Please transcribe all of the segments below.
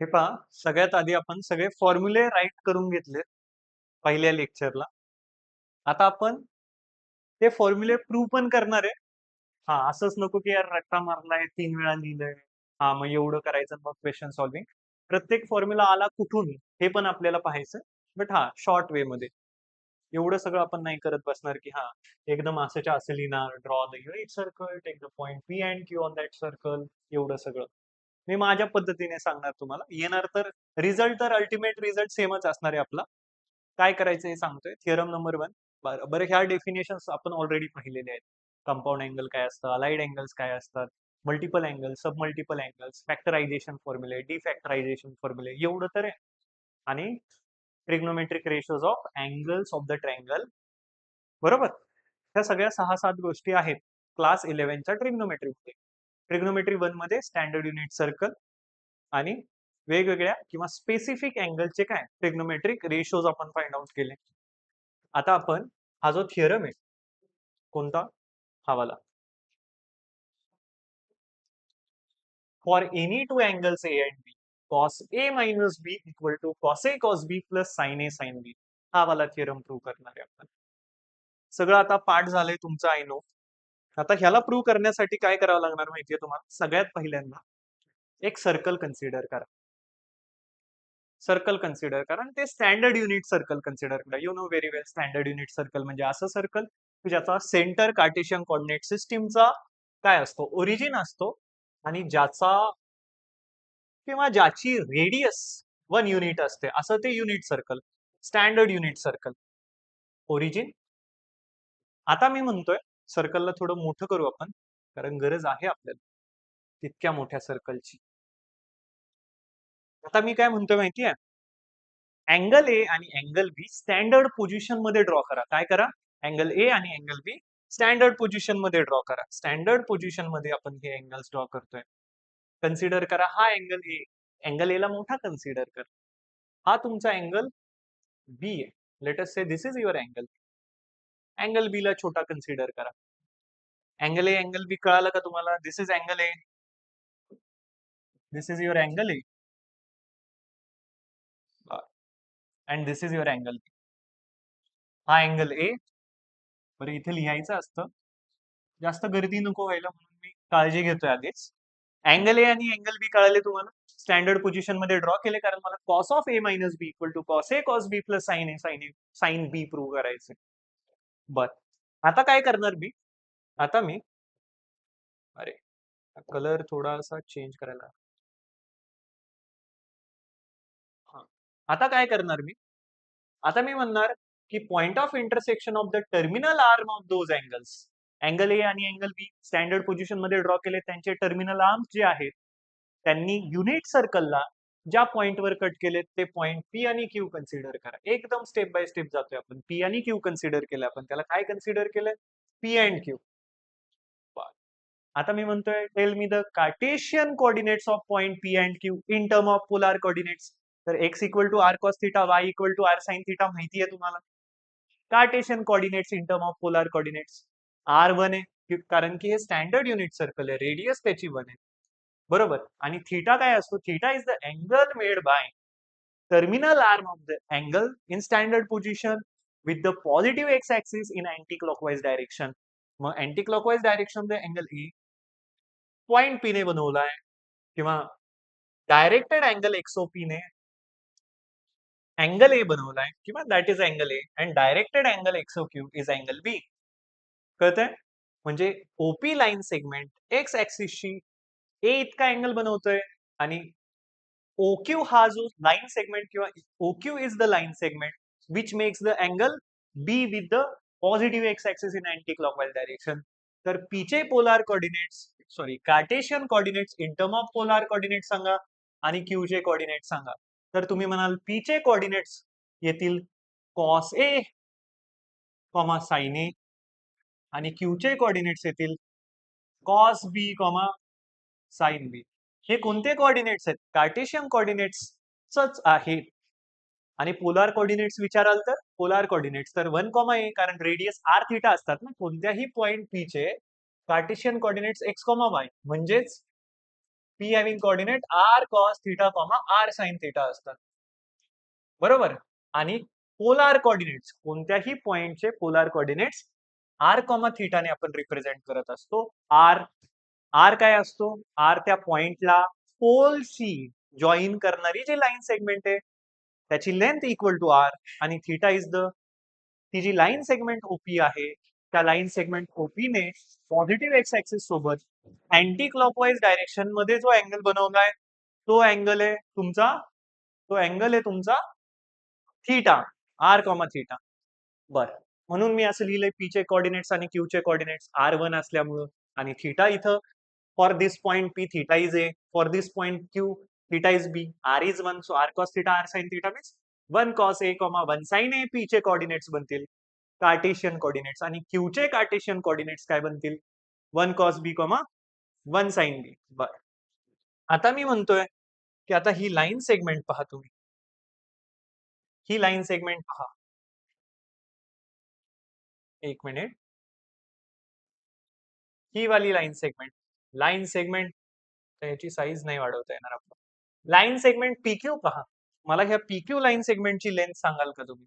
हे पहा, सगळ्यात आधी आपण सगळे फॉर्म्युले राईट करून घेतले पहिल्या लेक्चरला. आता आपण ते फॉर्म्युले प्रूव्ह पण करणार आहे. हा, असंच नको की यार रट्टा मारलाय, 3 वेळा लिहिलंय, हा मग एवढं करायचं मग क्वेश्चन सॉल्व्हिंग. प्रत्येक फॉर्म्युला आला कुठून हे पण आपल्याला पाहायचं. बट हा, शॉर्ट वे मध्ये. एवढं सगळं आपण नाही करत बसणार की हा एकदम असंच्या असं लिहिणार, draw the unit circle, take the point P and Q on that circle, एवढं सगळं मी माझ्या पद्धतीने सांगणार तुम्हाला. येणार तर रिझल्ट, तर अल्टिमेट रिझल्ट सेमच असणार आहे आपला. काय करायचं हे सांगतोय. Theorem number 1. बरं, ह्या डेफिनेशन्स आपण ऑलरेडी पाहिलेले आहेत. कंपाऊंड अँगल काय असतं, अलाइड अँगल्स काय असतात, मल्टिपल अँगल, सब मल्टिपल अँगल्स, फॅक्टरायझेशन फॉर्म्युले, डिफॅक्टरायझेशन फॉर्म्युले, एवढं तर आहे. आणि trigonometric ratios of angles of the triangle, बरोबर. ह्या सगळ्या 6-7 गोष्टी आहेत क्लास 11च्या ट्रिग्नोमेट्री मध्ये. ट्रिग्नोमेट्री 1 मध्ये स्टँडर्ड युनिट सर्कल आणि वेगवेगळ्या किंवा स्पेसिफिक अँगलचे काय ट्रिग्नोमेट्रिक रेशोज आपण फाइंड आउट केले. आता आपण हा जो थिअरम आहे, कोणता, हा वाला, for any two angles A and B cos A minus B equal to cos A cos B plus sine A sine B, हा वाला थिअरम प्रूव्ह करणार आहे आपण. सगळं आता पाठ झालंय तुमचं, आय नो. आता ह्याला प्रूव्ह करण्यासाठी काय करावं लागणार माहितीये तुम्हाला. सगळ्यात पहिल्यांदा एक सर्कल कन्सिडर करा. सर्कल कन्सिडर करा आणि ते स्टँडर्ड युनिट सर्कल कन्सिडर करा. You know very well standard unit circle म्हणजे असं सर्कल ज्याचा सेंटर कार्टेशियन कोऑर्डिनेट सिस्टीमचा काय असतो, ओरिजिन असतो, आणि ज्याचा किंवा ज्याची रेडियस 1 युनिट असते, असं ते unit circle, standard unit circle, origin. आता मी म्हणतोय सर्कलला थोडं मोठं करू आपण, कारण गरज आहे आपल्याला तितक्या मोठ्या सर्कलची. आता मी काय म्हणतोय माहितीये, अँगल ए आणि अँगल बी स्टँडर्ड पोझिशन मध्ये ड्रॉ करा. काय करा, अँगल ए आणि अँगल बी स्टँडर्ड पोझिशन मध्ये ड्रॉ करा. स्टँडर्ड पोझिशन मध्ये आपण हे अँगल्स ड्रॉ करतोय. कन्सिडर करा हा अँगल ए, अँगल ए ला मोठा कन्सिडर कर. हा तुमचा अँगल बी आहे. Let us say this is your angle. Angle B ला छोटा कन्सिडर करा. अँगल ए अँगल बी कळालं का तुम्हाला. This is angle A, this is your angle A, and this is your angle B. हा अँगल ए. बरं, इथे लिहायचं असतं, जास्त गर्दी नको व्हायला म्हणून मी काळजी घेतोय आधीच. अँगल ए आणि अँगल बी कळाले तुम्हाला, स्टँडर्ड पोझिशन मध्ये ड्रॉ केले, कारण मला cos of A minus B equal to cos A cos B plus sine A sine A sine B prove करायचे. बर, आता काय करणार मी, आता मी, अरे कलर थोडासा चेंज करायला. हा, आता काय करणार मी, आता मी म्हणणार की point of intersection of the terminal arm of those angles, angle A आणि अँगल बी स्टँडर्ड पोझिशन मध्ये ड्रॉ केले, त्यांचे टर्मिनल आर्म्स जे आहेत त्यांनी युनिट सर्कलला ज्या पॉइंटवर कट केले ते पॉइंट पी आणि क्यू कन्सिडर करा. एकदम स्टेप बाय स्टेप जातोय आपण. पी आणि क्यू कन्सिडर केलं आपण, त्याला काय कन्सिडर केलं, पी अँड क्यू. आता मी म्हणतोय tell me the Cartesian coordinates of point P and Q in term of polar coordinates. तर X equal to R cos theta, Y equal to R sine theta माहिती आहे तुम्हाला. Cartesian coordinates in term of polar coordinates, R 1 आहे कारण की हे standard unit circle आहे, radius त्याची 1 आहे, बरोबर. आणि थिटा काय असतो, theta is the angle made by terminal arm of the angle in standard position with the positive X axis in anti clockwise direction. मग अँटी क्लॉकवाइज डायरेक्शन मध्ये angle A point P ने बनवलाय, किंवा directed angle एक्सओपी ने angle A बनवलाय, किंवा that is angle A and directed angle XO Q is angle B. कळतंय, म्हणजे ओपी लाईन सेगमेंट एक्स ऍक्सिसशी ए इतका अँगल बनवतोय, आणि OQ हा जो लाईन सेगमेंट, किंवा OQ is the line segment which makes the angle B with the positive X axis in anti clockwise direction. तर पीचे polar coordinates, sorry Cartesian coordinates in term of polar coordinate सांगा, आणि क्यूचे coordinate सांगा. तर तुम्ही म्हणाल पीचे कोऑर्डिनेट्स येतील कॉस ए कॉमा साइन ए, आणि क्यूचे कोऑर्डिनेट्स येतील कॉस बी कॉमा साइन बी. हे कोणते कोऑर्डिनेट्स आहेत, कार्टेशियन कोऑर्डिनेट्सच आहेत. आणि पोलार कोऑर्डिनेट्स विचाराल तर पोलार कोऑर्डिनेट्स तर 1 कॉमा ए, कारण रेडियस आर थिटा असतात ना कोणत्याही पॉइंट पी चे Cartesian coordinates X comma Y, म्हणजेच P having coordinate R cos theta comma R sine theta असतात, बरोबर. आणि पोलार कोऑर्डिनेट्स, कोणत्याही पॉइंटचे पोलार कोऑर्डिनेट्स आर कॉमा थिटाने आपण रिप्रेझेंट करत असतो. आर आर काय असतो? आर त्या पॉइंटला पोलशी जॉईन करणारी जी लाईन सेगमेंट आहे त्याची लेंथ इक्वल टू आर, आणि थिटा इज द, ती जी लाईन सेगमेंट ओपी आहे त्या लाईन सेगमेंट ओपी ने पॉझिटिव्ह एक्स ऍक्सिस सोबत अँटी क्लॉकवाईज डायरेक्शन मध्ये जो अँगल बनवलाय तो अँगल आहे तुमचा, तो अँगल आहे तुमचा थीटा, आर कॉमा थीटा. बर, म्हणून मी असं लिहिलंय पी चे कोऑर्डिनेट्स आणि क्यू चे कोऑर्डिनेट्स R1 असल्यामुळं, आणि थीटा इथं for this point P theta is A, for this point Q theta is B, R is 1, so R cos theta R sin theta means 1 cos A, 1 sin A. P चे coordinates बनतील Cartesian coordinates, आणि Q चे Cartesian coordinates काय बनतील? 1 cos B, 1 sin B. बर, आता मी म्हणतोय की आता ही लाईन सेगमेंट पहा तुम्ही, ही लाईन सेगमेंट पहा, एक मिनिट, ही वाली लाईन सेगमेंट याची साईज नाही वाढवता येणार आपण. लाईन सेगमेंट पीक्यू पहा, मला ह्या पीक्यू लाईन सेगमेंटची लेंथ सांगाल का तुम्ही?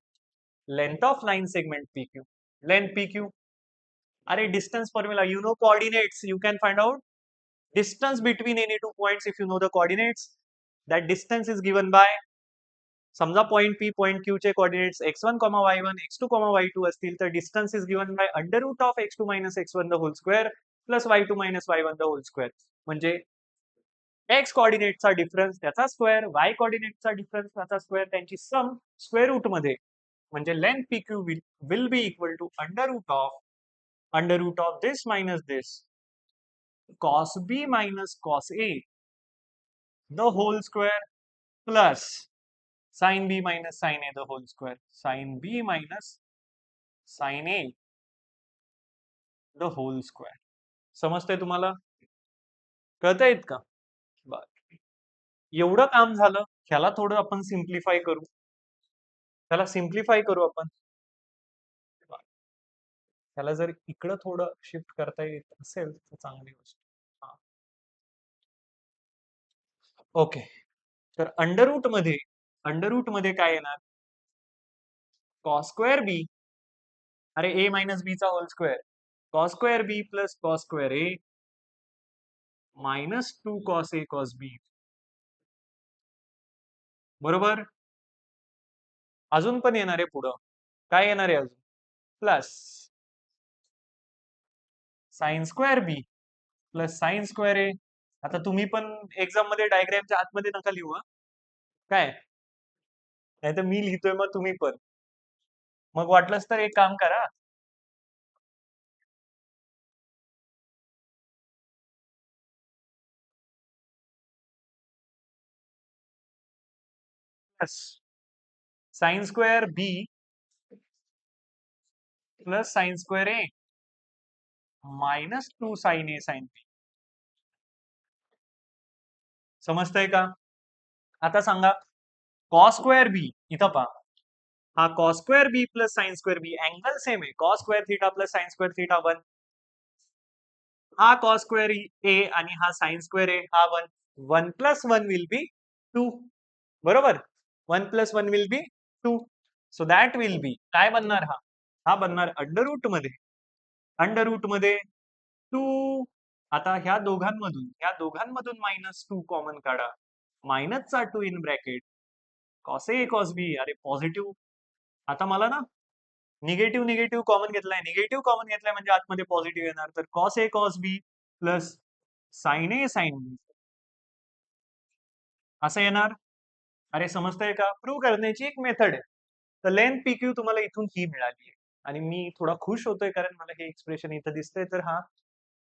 Length of line segment PQ, length PQ. अरे distance formula, you know coordinates, you can find out distance between any two points if you know the coordinates. That distance is given by, समजा point P point Q चे coordinates x1, y1, x2, y2 असतील तर distance is given by under root of x2 minus x1 the whole square plus y2 minus y1 the whole square. म्हणजे X कोऑर्डिनेटचा difference त्याचा square, Y कोऑर्डिनेटचा difference त्याचा square, त्यांची sum square root मध्ये, म्हणजे length P Q will be equal to under root of this minus this cos b minus cos a the whole square plus sin b minus sin a the whole square, sin b minus sin a the whole square. समजतंय तुम्हाला? कळतंयत का? बर, एवढं काम झालं. ह्याला थोडं आपण सिम्प्लिफाय करू, त्याला सिम्प्लिफाय करू आपण. त्याला जर इकडं थोडं शिफ्ट करता येत असेल तर चांगली गोष्ट. ओके, तर अंडर रूट मध्ये काय येणार? कॉस स्क्वेअर बी, अरे ए मायनस बी चा whole square, cos square B plus cos square A minus 2 cos A cos बी, बरोबर. अजून पण येणार आहे पुढं, काय येणार आहे अजून? प्लस साइन स्क्वेअर बी प्लस साइन स्क्वेअर ए. आता तुम्ही पण एक्झाम मध्ये डायग्रामच्या आतमध्ये नका लिहू, काय नाही तर मी लिहितोय मग तुम्ही पण, मग वाटलंच तर एक काम करा, sine square B plus sine square A minus 2 sine A sine B. समजतंय का? आता सांगा, कॉस स्क्वेअर बी इथं पहा, हा कॉस स्क्वेअर बी प्लस साइन स्क्वेअर बी अँगल सेम आहे, cos square theta plus sine square theta 1, हा कॉस स्क्वेअर ए आणि हा साइन स्क्वेअर ए हा 1, 1 प्लस 1 विल बी 2, बरोबर. 1 plus 1 will be 2, so that will बी काय बनणार? हा बनणार अंडर रूट मध्ये 2. आता ह्या दोघांमधून मायनस 2 कॉमन काढा, मायनसचा 2 in bracket cos A cos B, अरे पॉझिटिव्ह. आता मला ना निगेटिव्ह निगेटिव्ह कॉमन घेतलाय म्हणजे आतमध्ये पॉझिटिव्ह येणार, तर cos A cos B plus sine A sine बी असं येणार. अरे समजतंय का? प्रूव्ह करण्याची एक मेथड आहे. तर लेंथ पीक्यू तुम्हाला इथून ही मिळाली आहे, आणि मी थोडा खुश होतोय कारण मला हे एक्सप्रेशन इथं दिसतंय, तर हा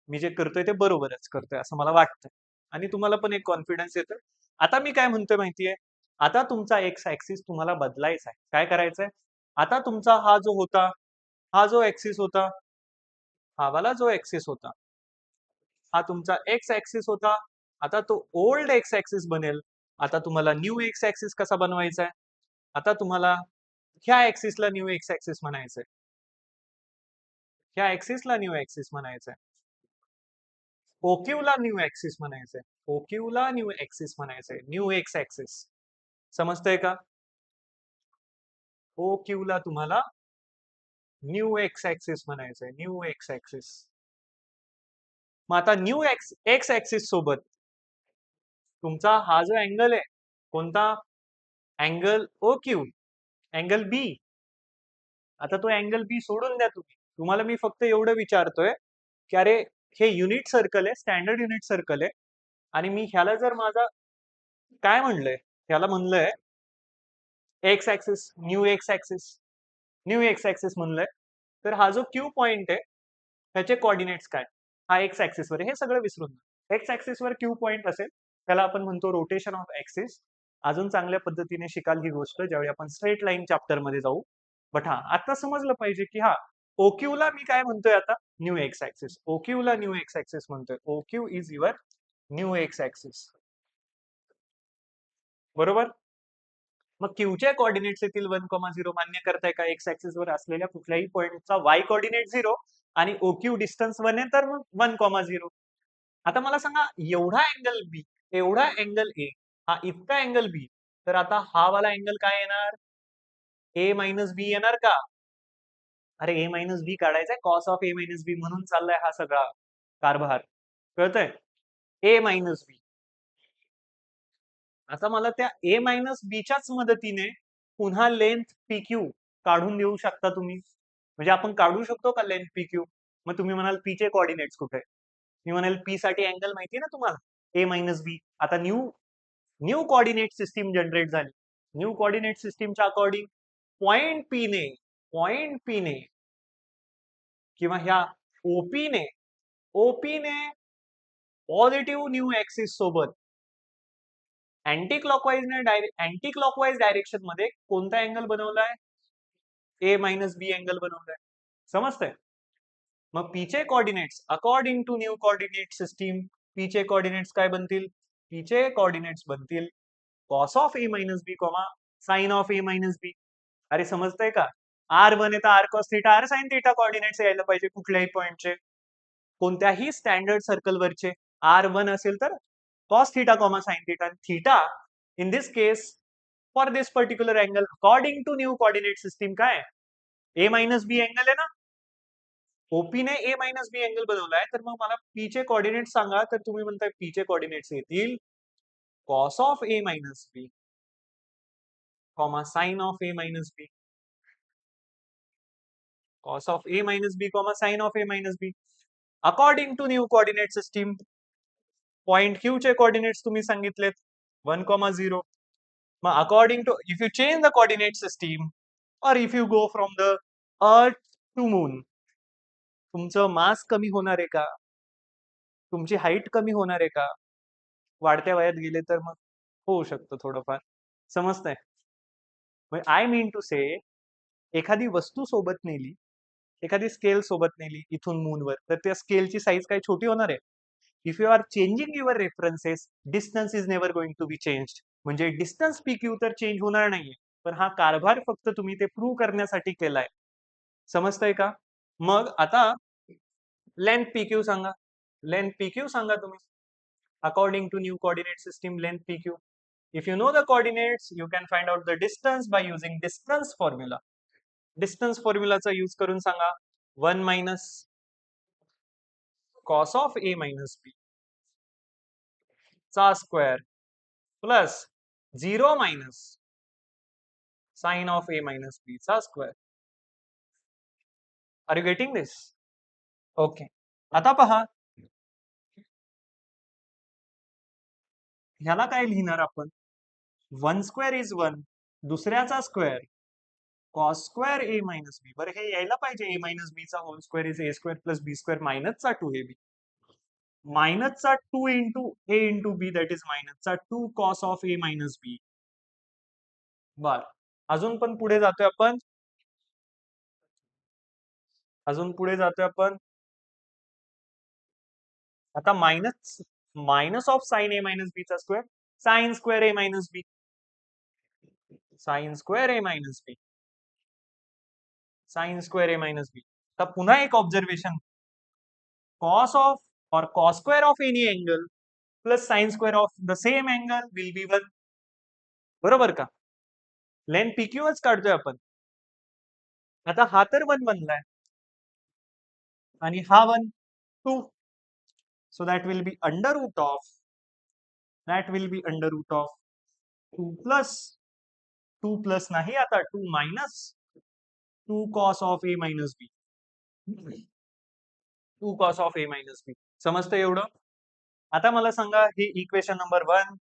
मी जे करतोय ते बरोबरच करतोय असं मला वाटतं, आणि तुम्हाला पण एक कॉन्फिडन्स येतोय. आता मी काय म्हणतोय माहितीये, आता तुमचा एक्स ऍक्सिस तुम्हाला बदलायचा आहे. काय करायचंय? आता तुमचा हा जो ऍक्सिस होता, हा वाला जो ऍक्सिस होता, हा तुमचा एक्स ऍक्सिस होता. आता तो ओल्ड एक्स ऍक्सिस बनेल. आता तुम्हाला न्यू एक्स ऍक्सिस कसा बनवायचा आहे? आता तुम्हाला ह्या ऍक्सिसला न्यू एक्स ऍक्सिस म्हणायचंय, ह्या ऍक्सिसला न्यू ऍक्सिस म्हणायचंय. ओक्यूला न्यू ऍक्सिस म्हणायचंय. ओक्यूला न्यू ऍक्सिस म्हणायचंय. New X axis. समजतंय का? ओक्यूला तुम्हाला न्यू एक्स ऍक्सिस म्हणायचंय. New X axis. मग आता न्यू एक्स ऍक्सिस सोबत तुमचा हा जो अँगल आहे, कोणता अँगल ओ क्यू, अँगल बी. आता तो अँगल बी सोडून द्या तुम्ही. तुम्हाला मी फक्त एवढं विचारतोय की अरे हे युनिट सर्कल आहे, स्टँडर्ड युनिट सर्कल आहे, आणि मी ह्याला जर माझा काय म्हणलंय, ह्याला म्हणलंय X axis, new X axis, new X axis म्हणलंय. तर हा जो क्यू पॉइंट आहे त्याचे कोऑर्डिनेट्स काय? हा एक्स ऍक्सिस वर आहे, हे सगळं विसरून जा. एक्स ऍक्सिस वर क्यू पॉइंट असेल त्याला आपण म्हणतो रोटेशन ऑफ ऍक्सिस. अजून चांगल्या पद्धतीने शिकाल ही गोष्ट ज्यावेळी आपण स्ट्रेट लाईन चॅप्टर मध्ये जाऊ. बट हा आता समजलं पाहिजे की हा ओक्यूला मी काय म्हणतोय आता, न्यू एक्स ऍक्सिस. ओक्यूला न्यू एक्स ऍक्सिस म्हणतोय. OQ is your new X axis. बरोबर. मग क्यूच्या कोऑर्डिनेट्स येतील 1,0 मान्य करताय का? एक्स ऍक्सिस वर असलेल्या कुठल्याही पॉइंटचा वाय कोऑर्डिनेट 0 आणि ओक्यू डिस्टन्स 1 आहे, तर मग 1,0. आता मला सांगा, एवढा अँगल बी, एवढा अँगल ए, हा इतका अँगल बी, तर आता हा वाला अँगल काय येणार? ए मायनस बी येणार का? अरे ए मायनस बी काढायचंय, कॉस ऑफ ए मायनस बी म्हणून चाललाय हा सगळा कारभार. कळतंय? ए मायनस बी. आता मला त्या ए मायनस बीच्याच मदतीने पुन्हा लेंथ पी क्यू काढून देऊ शकता तुम्ही. म्हणजे आपण काढू शकतो का लेंथ पी क्यू? मग तुम्ही म्हणाल पी चे कोऑर्डिनेट्स कुठे? मी म्हणाल पी साठी अँगल माहिती ना तुम्हाला, ए मायनस बी. आता new new coordinate system generate झाली. न्यू कोऑर्डिनेट सिस्टीमच्या अकॉर्डिंग पॉइंट पी ने किंवा ह्या ओपी ने पॉझिटिव्ह न्यू ऍक्सिस सोबत अँटी क्लॉकवाईज डायरेक्शन मध्ये कोणता अँगल बनवलाय? ए मायनस बी अँगल बनवलाय. समजतंय? मग पीचे coordinates according to new coordinate system, पीचे कोऑर्डिनेट्स काय बनतील? पीचे कोऑर्डिनेट्स बनतील cos of A minus B comma sine of A minus B. अरे समजतंय का? R1 आहे तर R cos theta R sine theta coordinates यायला पाहिजे कुठल्याही पॉइंटचे, कोणत्याही स्टँडर्ड सर्कल वरचे. R1 असेल तर cos theta comma sine theta. Theta in this case for this particular angle according to new coordinate system काय? ए मायनस बी अँगल आहे ना. ओपी ने ए मायनस बी अँगल बनवलाय, तर मग मला पी चे कोऑर्डिनेट सांगा. तर तुम्ही म्हणताय पी चे कोऑर्डिनेट्स येतील cos of A minus B comma sine of A minus B. Cos of A minus B comma sine of A minus B according to new coordinate system. Point Q चे coordinates तुम्ही सांगितलेत 1,0. मग according to if you change the coordinate system और if you go from the earth to moon, तुमचं mass कमी होणार आहे का? तुमची हाईट कमी होणार आहे का? वाढत्या वयात गेले तर मग होऊ शकतं थोडंफार. समजतंय? आय मीन टू से, एखादी वस्तू सोबत नेली, एखादी स्केल सोबत नेली इथून मूनवर, तर त्या स्केलची साईज काय छोटी होणार आहे? If you are changing your references, distance is never going to be change. म्हणजे डिस्टन्स पी क्यू तर चेंज होणार नाहीये, पण हा कारभार फक्त तुम्ही ते प्रूव्ह करण्यासाठी केलाय. समजतंय का? मग आता लेंथ पी क्यू सांगा. लेंथ पी क्यू सांगा तुम्ही. According to new coordinate system length P Q. If you know the coordinates, you can find out the distance by using distance formula. Distance फॉर्म्युलाचा यूज करून सांगा. 1 minus cos of A minus B चा square plus 0 minus sine of A minus B चा square. Are you getting this? Okay. आता पहा, ह्याला काय लिहिणार आपण? 1 स्क्वेअर इज 1, दुसऱ्याचा square cos square A minus B. बरं हे यायला पाहिजे, ए मायनस बी चा whole square is A square plus B square मायनसचा 2 ए बी. मायनसचा 2 into A into B that is मायनसचा 2 cos of A minus B. बर, अजून पण पुढे जातोय आपण. आता minus of sine A minus B चा square sine square A minus B. Sine square A minus B. Sine square A minus B. आता पुन्हा एक observation, cos of or cos square of any angle plus sin square of the same angle will be 1. बरोबर का? लेन PQच काढतोय आपण. आता हा तर 1 बनलाय आणि हा 1 2. So that will be under root of 2 plus नाही आता 2 minus 2 cos of a minus b. 2 cos of a minus b. समजतं एवढं? आता मला सांगा हे इक्वेशन नंबर 1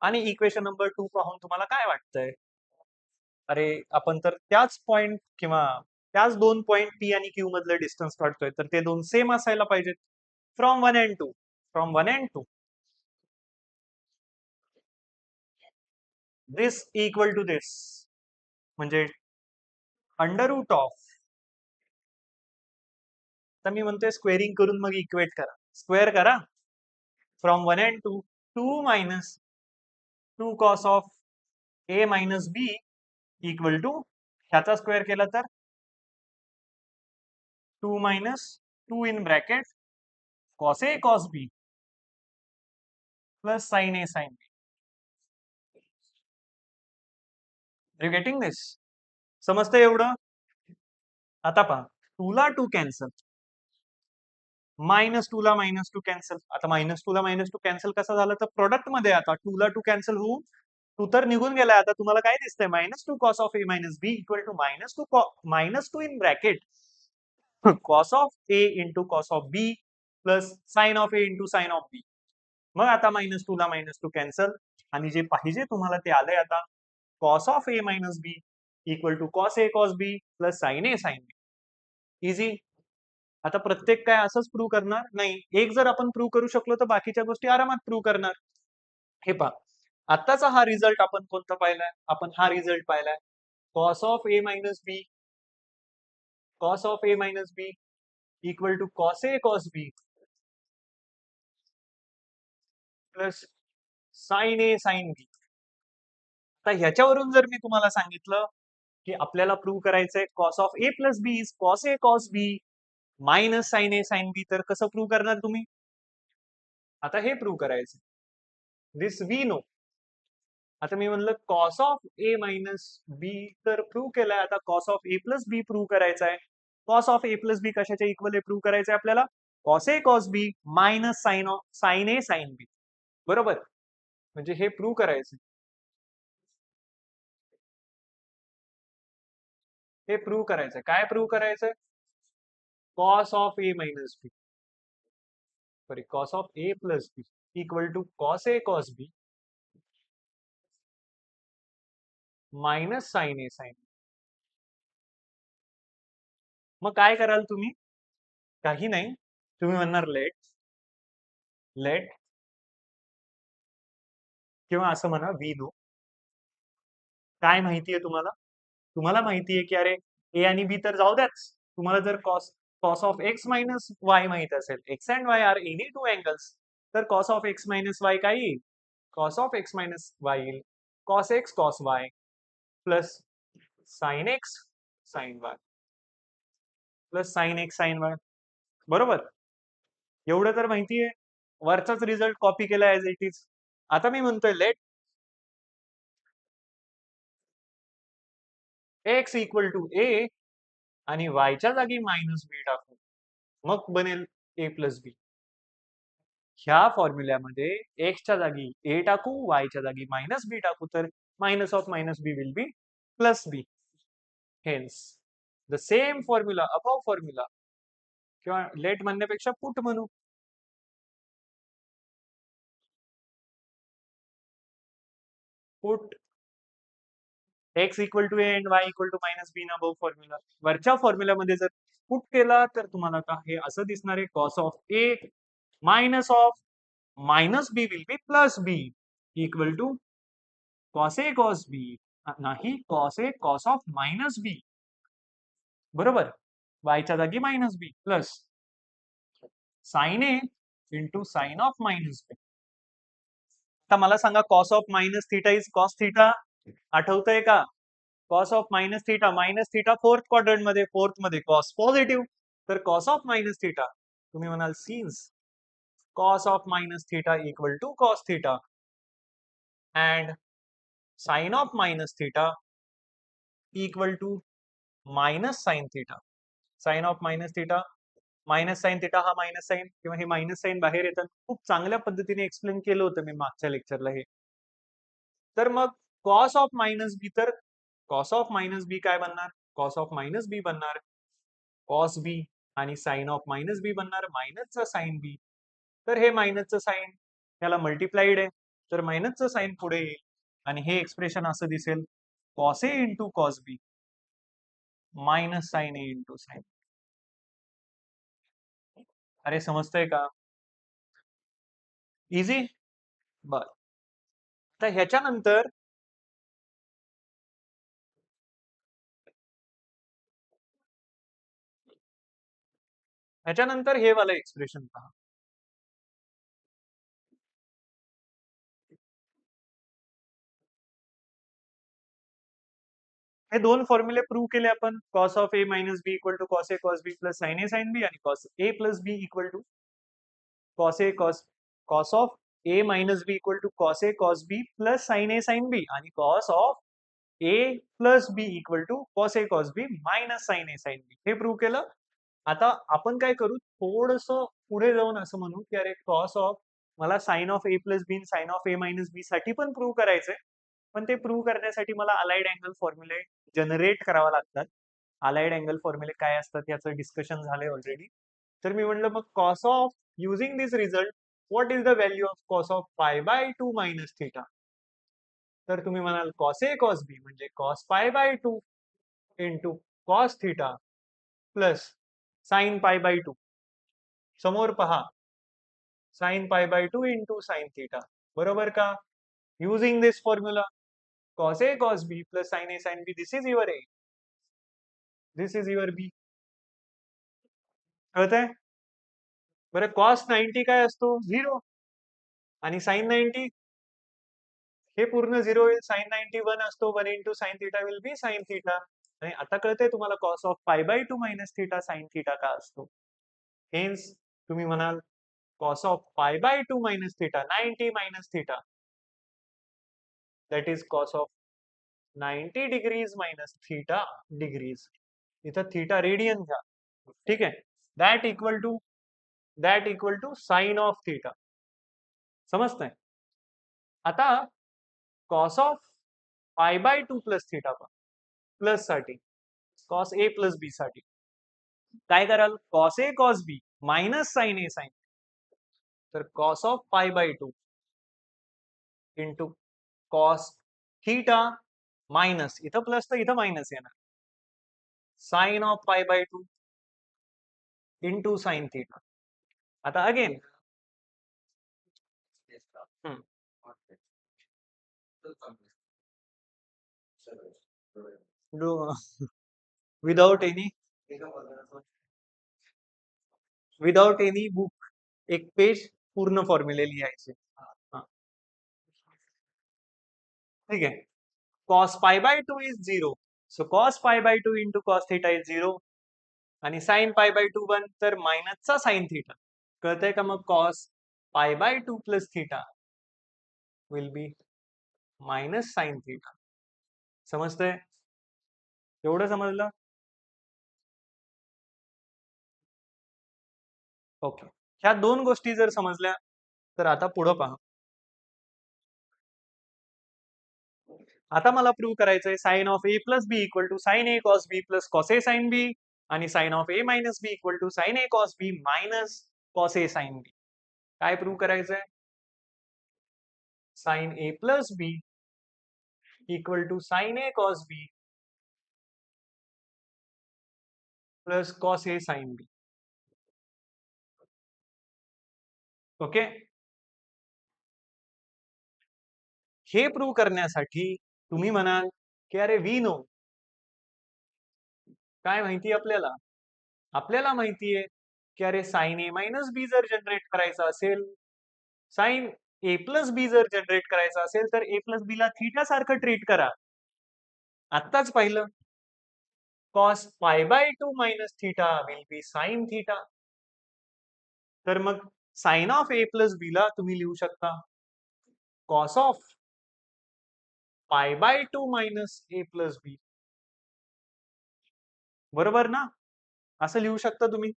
आणि इक्वेशन नंबर 2 पाहून तुम्हाला काय वाटतंय? अरे आपण तर त्याच पॉइंट किंवा त्याच दोन पॉइंट P आणि Q मधलं डिस्टन्स काढतोय तर ते दोन सेम असायला पाहिजेत. From 1 and 2. From 1 and 2. This equal to this. म्हणजे अंडर रूट ऑफ, तर मी म्हणतोय स्क्वेअरिंग करून मग इक्वेट करा. स्क्वेअर करा. From 1 and 2. 2 minus 2 cos of a minus b equal to ह्याचा स्क्वेअर केला तर 2 minus 2 in bracket cos a cos b plus sin a sin b. You getting this? समजतं एवढं? आता पहा 2 ला 2 कॅन्सल, -2 ला -2 कॅन्सल. आता -2 ला -2 कॅन्सल कसा झाला तर प्रोडक्ट मध्ये आता 2 ला 2 कॅन्सल होऊन 2 तर निघून गेलाय. आता तुम्हाला काय दिसतंय -2 cos of a minus b equal to -2 in bracket cos of a into cos of b plus sin of a into sin of b. मग आता -2 ला -2 कॅन्सल आणि जे पाहिजे तुम्हाला ते आलंय आता cos of a minus b equal to cos a cos b plus sin a sin b. Easy. आता प्रत्येक काय असंच प्रूव्ह करणार नाही. एक जर आपण प्रूव्ह करू शकलो तर बाकीच्या गोष्टी आरामात प्रूव्ह करणार. हे पहा आत्ताचा हा रिझल्ट आपण कोणता पाहिलाय? आपण हा रिझल्ट पाहिलाय cos of a minus b equal to cos a cos b plus sin a sin b. आता ह्याच्यावरून जर मी तुम्हाला सांगितलं की आपल्याला प्रूव्ह करायचंय cos of a plus b is cos a cos b minus sin a sin b, तर कसं प्रूव्ह करणार तुम्ही? आता हे प्रूव्ह करायचं. दिस वी नो. आता मी म्हणलं cos of a minus b तर प्रूव्ह केलाय. आता cos of a plus b prove करायचा आहे. cos of a plus b कशाच्या इक्वल आहे प्रूव्ह करायचं आहे आपल्याला? cos a cos b minus sin a sin b. बरोबर? म्हणजे हे प्रूव्ह करायचं. हे प्रूव्ह करायचं. काय प्रूव्ह करायचं? cos of a minus b sorry cos of a plus b equal to cos a cos b minus sin a sin b. मग काय कराल तुम्ही? काही नाही. तुम्ही म्हणणार लेट किंवा असं म्हणा वी नो. काय माहितीये तुम्हाला? तुम्हाला माहितीये की अरे ए आणि बी तर जाऊ द्याच. तुम्हाला जर cos of x minus Y माहित असेल, X and Y are any two angles, तर cos of x minus Y काय येईल? cos of x minus Y येईल cos x cos y plus sin x sin y plus sin x sin y. बरोबर? एवढं तर माहितीये. वरचाच result copy केला ऍज इट इज. आता मी म्हणतोय let x equal to a आणि y च्या जागी मायनस बी टाकू, मग बनेल a प्लस बी. ह्या फॉर्म्युल्यामध्ये x च्या जागी a टाकू, y च्या जागी मायनस बी टाकू, तर minus of minus B will be plus B. Hence the same formula above formula, किंवा लेट म्हणण्यापेक्षा पुट म्हणू. Put x equal to a and y equal to minus B in above formula. वरच्या फॉर्म्युल्यामध्ये जर put केला तर तुम्हाला आता हे असं दिसणार आहे cos of a minus of minus B will be plus B equal to cos a cos b नाही cos a cos of minus B. बरोबर? y च्या जागी minus B plus sin a into sine of minus B. आता मला सांगा cos of minus theta is cos theta. आठवतंय का? cos of minus theta fourth quadrant मध्ये, फोर्थ मध्ये cos पॉझिटिव्ह, तर cos ऑफ मायनस थीटा तुम्ही म्हणाल since cos of minus theta equal to cos theta and sin of minus theta equal to minus sin theta. Sin of minus theta minus sine theta हा minus sign किंवा हे minus sign बाहेर येतात. खूप चांगल्या पद्धतीने एक्सप्लेन केलं होतं मी मागच्या लेक्चरला हे. तर मग कॉस ऑफ मायनस बी, तर कॉस ऑफ मायनस बी काय बनणार? कॉस ऑफ मायनस बी बनणार कॉस बी आणि साइन ऑफ मायनस बी बनणार मायनसचा साइन बी. तर हे मायनसचं साइन त्याला मल्टिप्लाइड आहे, तर मायनसचं साइन पुढे येईल आणि हे एक्सप्रेशन असं दिसेल cos A into cos B minus sine A into sign. अरे समजतंय का? इझी. बर, तर ह्याच्यानंतर हे वाला एक्सप्रेशन पहा. हे दोन फॉर्म्युले प्रूव्ह केले आपण. Cos of A minus B equal to cos A cos B plus sine A sine B आणि cos A plus B equal to cos A cos of A minus B equal to cos A cos B plus sine A sine B आणि cos of A plus B equal to cos A cos B minus sine A sine B. हे prove केलं. आता आपण काय करू, थोडस पुढे जाऊन असं म्हणू की अरे कॉस ऑफ मला sine of A plus B sine of A minus B साठी पण प्रूव्ह करायचंय, पण ते प्रूव्ह करण्यासाठी मला अलाइड अँगल फॉर्म्युले जनरेट करावा लागतात. अलाइड अँगल फॉर्म्युले काय असतात याचं डिस्कशन झालंय ऑलरेडी. तर मी म्हणलं मग cos of using this result what is the value of cos of pi by 2 minus theta. तर तुम्ही म्हणाल कॉस ए कॉस बी म्हणजे cos pi by 2 into cos theta plus sign pi by 2. समोर पहा sign pi by 2 into sine theta, बरोबर का? Using this formula cos A cos B plus sin A sin B, this is your A, this is your B. कळतंय? बरं cos 90 काय असतो? 0 आणि sin 90 हे पूर्ण 0 होईल. sin 90 1 असतो. 1 into sin theta will be sin theta. आणि आता कळतंय तुम्हाला cos of pi by 2 minus theta sin theta का असतो. हेन्स तुम्ही म्हणाल cos of pi by 2 minus theta 90 minus theta, that is cos of 90 degrees minus theta degrees. इथं theta radian घ्या, ठीक आहे. That equal to sine of theta. समजतंय? आता cos of pi by 2 plus theta plus साठी cos A plus B साठी काय कराल? Cos A cos B minus sine A sine, तर cos of pi by 2 into cos theta minus, इथं plus तर इथं मायनस येणार, sine of pi by 2 into sine theta. आता अगेन विदाउट एनी बुक एक पेज पूर्ण फॉर्म्युले लिहायचे. ठीक आहे. cos pi by 2 is 0. So cos pi by 2 into cos theta is 0. आणि sin pi by 2 1 तर मायनसचा sin theta. कळतंय का? मग cos pi by 2 plus theta will be minus sin theta. समजतंय? एवढं समजलं? ओके. ह्या दोन गोष्टी जर समजल्या तर आता पुढं पहा. आता मला प्रूव्ह करायचंय sine of A plus B equal to sine A cos B plus cos A sine B आणि sine of A minus B equal to sine A cos B minus cos A sine B. काय prove करायचंय? Sine A plus B equal to sine A cos B plus cos A sine B. Okay. हे prove करण्यासाठी तुम्ही म्हणाल की अरे we know, काय माहिती आपल्याला? आपल्याला माहितीये की अरे साइन ए मायनस बी जर जनरेट करायचं असेल, साइन ए प्लस बी जर जनरेट करायचं असेल तर ए प्लस बी ला थीटा सारखं ट्रीट करा. आत्ताच पाहिलं cos pi by 2 minus theta will be sin theta. तर मग sine of A plus B ला तुम्ही लिहू शकता cos of pi by 2 minus A plus B, बरोबर ना? असं लिहू शकता तुम्ही.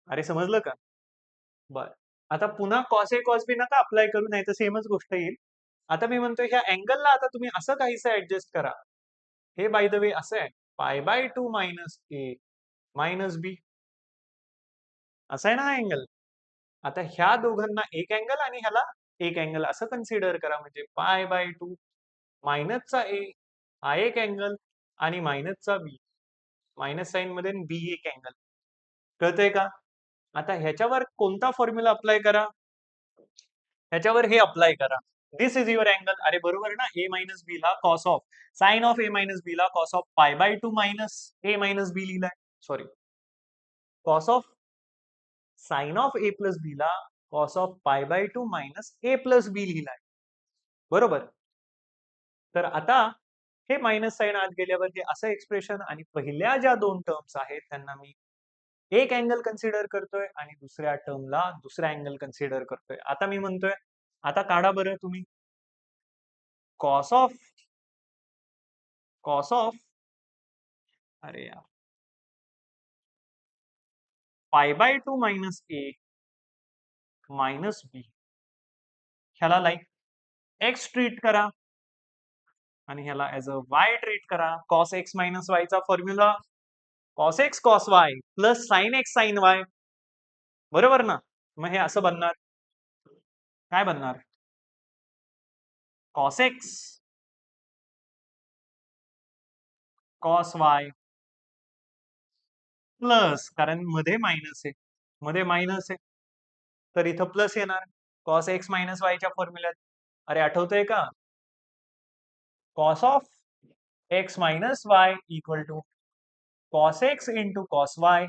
अरे समजलं का? बर, आता पुन्हा कॉस ए कॉस बी नका अप्लाय करू, नाही तर सेमच गोष्ट येईल. आता मी म्हणतोय ह्या अँगलला आता तुम्ही असं काहीसं ऍडजस्ट करा. हे बाय द वे असं आहे pi by 2 minus A minus B, असं आहे ना हा अँगल. आता ह्या दोघांना एक अँगल आणि ह्याला एक अँगल असं कन्सिडर करा, म्हणजे पाय बाय 2 मायनसचा ए हा एक अँगल आणि मायनसचा बी, मायनस साइन मध्ये बी एक अँगल. कळतंय का? आता ह्याच्यावर कोणता फॉर्म्युला अप्लाय करा? ह्याच्यावर हे अप्लाय करा. This is your angle. अरे बरोबर ना, ए मायनस बी ला cos of sine of A minus B ला cos of pi by 2 minus A minus B लिहिलाय. Sorry, cos of sine of A plus B ला cos of pi by 2 minus A plus B लिहिलाय, बरोबर. तर आता हे minus sign आत गेल्यावर हे असं एक्सप्रेशन आणि पहिल्या ज्या दोन टर्म्स आहेत त्यांना मी एक अँगल कन्सिडर करतोय आणि दुसऱ्या टर्मला दुसरा अँगल कन्सिडर करतोय. आता मी म्हणतोय आता काढा बरं तुम्ही कॉस ऑफ कॉस ऑफ अरे यार pi by 2 minus A minus B, ह्याला लाईक एक्स ट्रीट करा आणि ह्याला ऍज अ वाय ट्रीट करा. कॉस एक्स मायनस वायचा formula cos X cos Y plus sine X sine Y, बरोबर ना? मग हे असं बनणार, काय बनणार? Cos X cos Y plus, कारण मध्ये मायनस आहे, मध्ये मायनस आहे तर इथं प्लस येणार कॉस एक्स मायनस वायच्या फॉर्म्युल्यात. अरे आठवतंय का? Cos of X minus Y equal to cos X into cos Y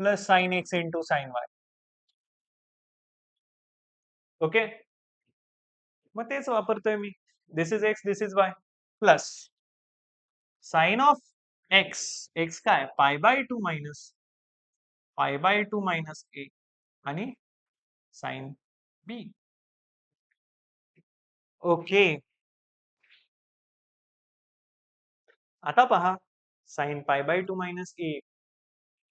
plus sine X into sine Y. Okay, मग तेच वापरतोय मी. This is X this is Y plus sine of X, X काय पाय बाय 2 मायनस ए आणि sine B. Okay, आता पहा sign pi by 2 minus ए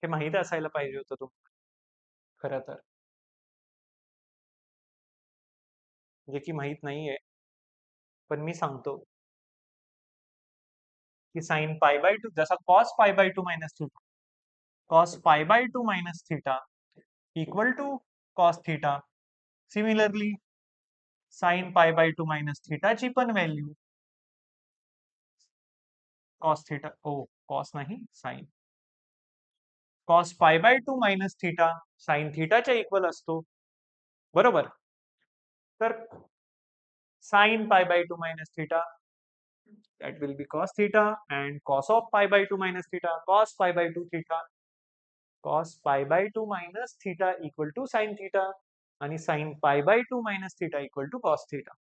हे माहित असायला पाहिजे होतं तुम्हाला खरं तर, जे की माहित नाहीये, पण मी सांगतो की साइन पाय बाय 2 जसा cos pi by 2 minus theta, cos pi by 2 minus theta equal to cos theta. Similarly sine pi by 2 minus थीटाची पण व्हॅल्यू कॉस थीटा, ओ कॉस नाही sine, cos pi by 2 minus theta sine थीटाच्या equal असतो, बरोबर. तर sine pi by 2 minus theta that will be cos theta and cos of pi by 2 minus theta cos pi by 2 theta cos pi by 2 minus theta equal to sin theta आणि sin pi by 2 minus theta equal to cos theta.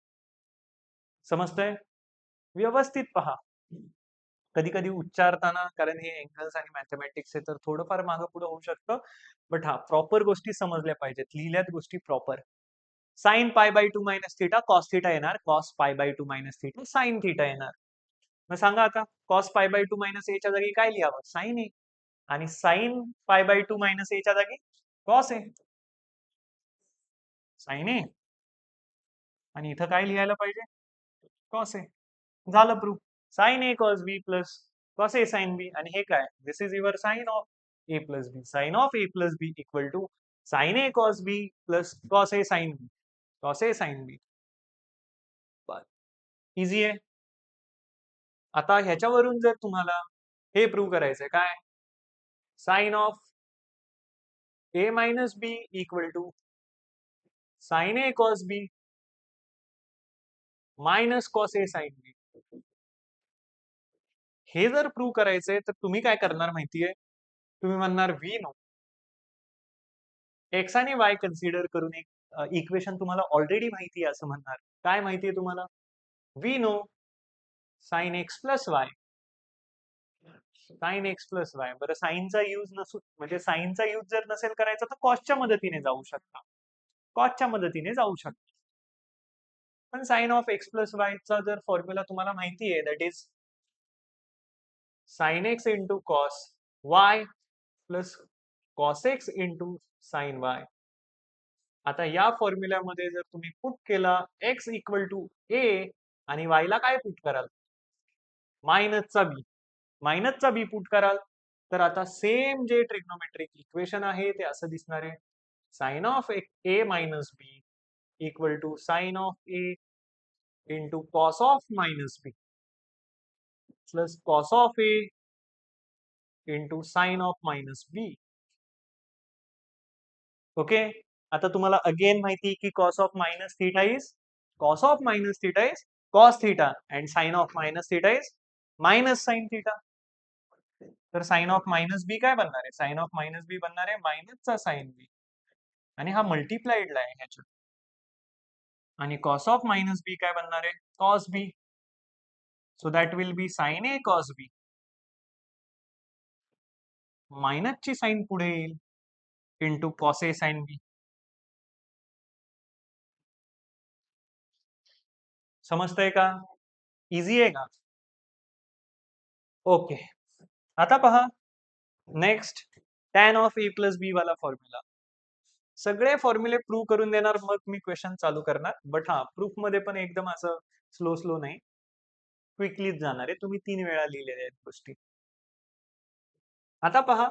समजतंय? व्यवस्थित पहा. कधी कधी उच्चारताना, कारण हे angles आणि mathematics आहे तर थोडंफार मागं पुढे होऊ शकतं, बट हा प्रॉपर गोष्टी समजल्या पाहिजेत, लिहिल्यात गोष्टी proper. Sine pi by 2 minus theta cos theta येणार, cos pi by 2 minus theta sine theta येणार. मग सांगा आता कॉस पाय बाय 2 मायनस एच्या जागी काय लिहावं? साइन ए. आणि साइन पाय बाय 2 मायनस एच्या जागी कॉस ए. साइन ए आणि इथं काय लिहायला पाहिजे? Cos A. झालं proof. Sine A cos B plus cos A sine B, आणि हे काय? This is your sine of A plus B. Sine of A plus B equal to sine A cos B plus cos A sine B, cos A sine B. Easy आहे. आता ह्याच्यावरून जर तुम्हाला हे prove करायचंय काय, sine of A minus B equal to sine A cos B minus cos A sine B, हे जर प्रूव्ह करायचंय तर तुम्ही काय करणार माहितीये? तुम्ही म्हणणार व्ही नो, एक्स आणि वाय कन्सिडर करून एक इक्वेशन तुम्हाला ऑलरेडी माहिती आहे असं म्हणणार. काय माहितीये तुम्हाला? We know sine X plus Y sine X plus Y. बरं, साईनचा यूज नसू म्हणजे साईनचा यूज जर नसेल करायचा तर कॉसच्या मदतीने जाऊ शकता. कॉसच्या मदतीने जाऊ शकता. पण साइन ऑफ एक्स प्लस वायचा जर फॉर्म्युला तुम्हाला माहिती आहे, that is sine X into cos Y plus cos X into sine Y. आता या फॉर्म्युल्यामध्ये जर तुम्ही पुट केला एक्स इक्वल टू ए आणि वायला काय पुट कराल? मायनसचा बी. मायनसचा बी पुट कराल तर आता सेम जे ट्रिग्नोमेट्रिक इक्वेशन आहे ते असं दिसणार आहे. Sine of A minus B equal to sine of A into cos of minus B plus cos of A into sine of minus B. Okay. आता तुम्हाला अगेन माहिती की cos of minus theta is cos of minus theta is cos theta and sine of minus theta is minus sine theta. तर sine of minus B काय बनणार आहे? Sine of minus बी बनणार आहे मायनसचा साइन बी आणि हा मल्टिप्लाइडला आहे ह्याच्यात. आणि कॉस ऑफ मायनस बी काय बनणार आहे? Cos B. So that will be sine A cos B. मायनसची साइन पुढे येईल into cos A sine B. समजतंय का? इझी आहे का? ओके. आता पहा next tan of A plus B वाला फॉर्म्युला. सगळे फॉर्म्युले प्रूव्ह करून देणार मग मी क्वेश्चन चालू करणार. बट हा प्रूफ मध्ये पण एकदम असं स्लो स्लो नाही, क्विकलीच जाणार आहे. तुम्ही 3 वेळा लिहिलेल्या आहेत गोष्टी. आता पहा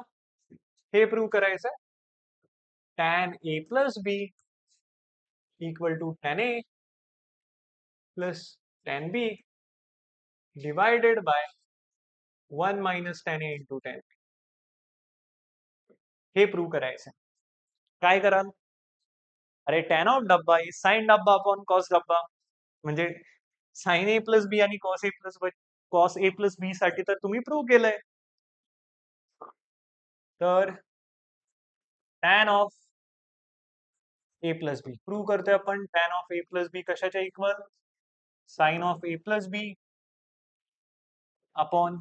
हे प्रूव्ह करायचं. Tan A plus B equal to tan A plus tan B divided by 1 minus tan A into tan B. हे प्रूव्ह करायचं. काय कराल? अरे टॅन ऑफ डब्बा इज साइन डब्बा अपॉन कॉस डब्बा. म्हणजे साइन ए प्लस बी आणि कॉस ए प्लस बी साठी तर तुम्ही प्रूव्ह केलंय. तर tan of A plus B prove करतोय आपण. Tan of A plus B कशाच्या equal? Sine of A plus B upon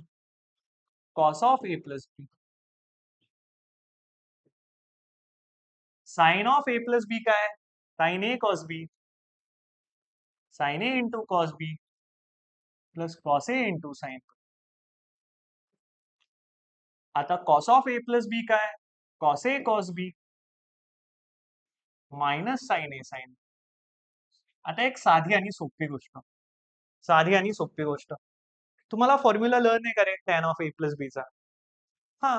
cos of A plus B. Sine of A plus B काय? Sine A cos B. Sine A into cos B plus cos A into sine. आता cos of A plus B काय? Cos A cos B minus sine A sine. आता एक साधी आणि सोपी गोष्ट. साधी आणि सोपी गोष्ट. तुम्हाला फॉर्म्युला लर्न आहे का रे टॅन ऑफ ए प्लस बीचा? हा,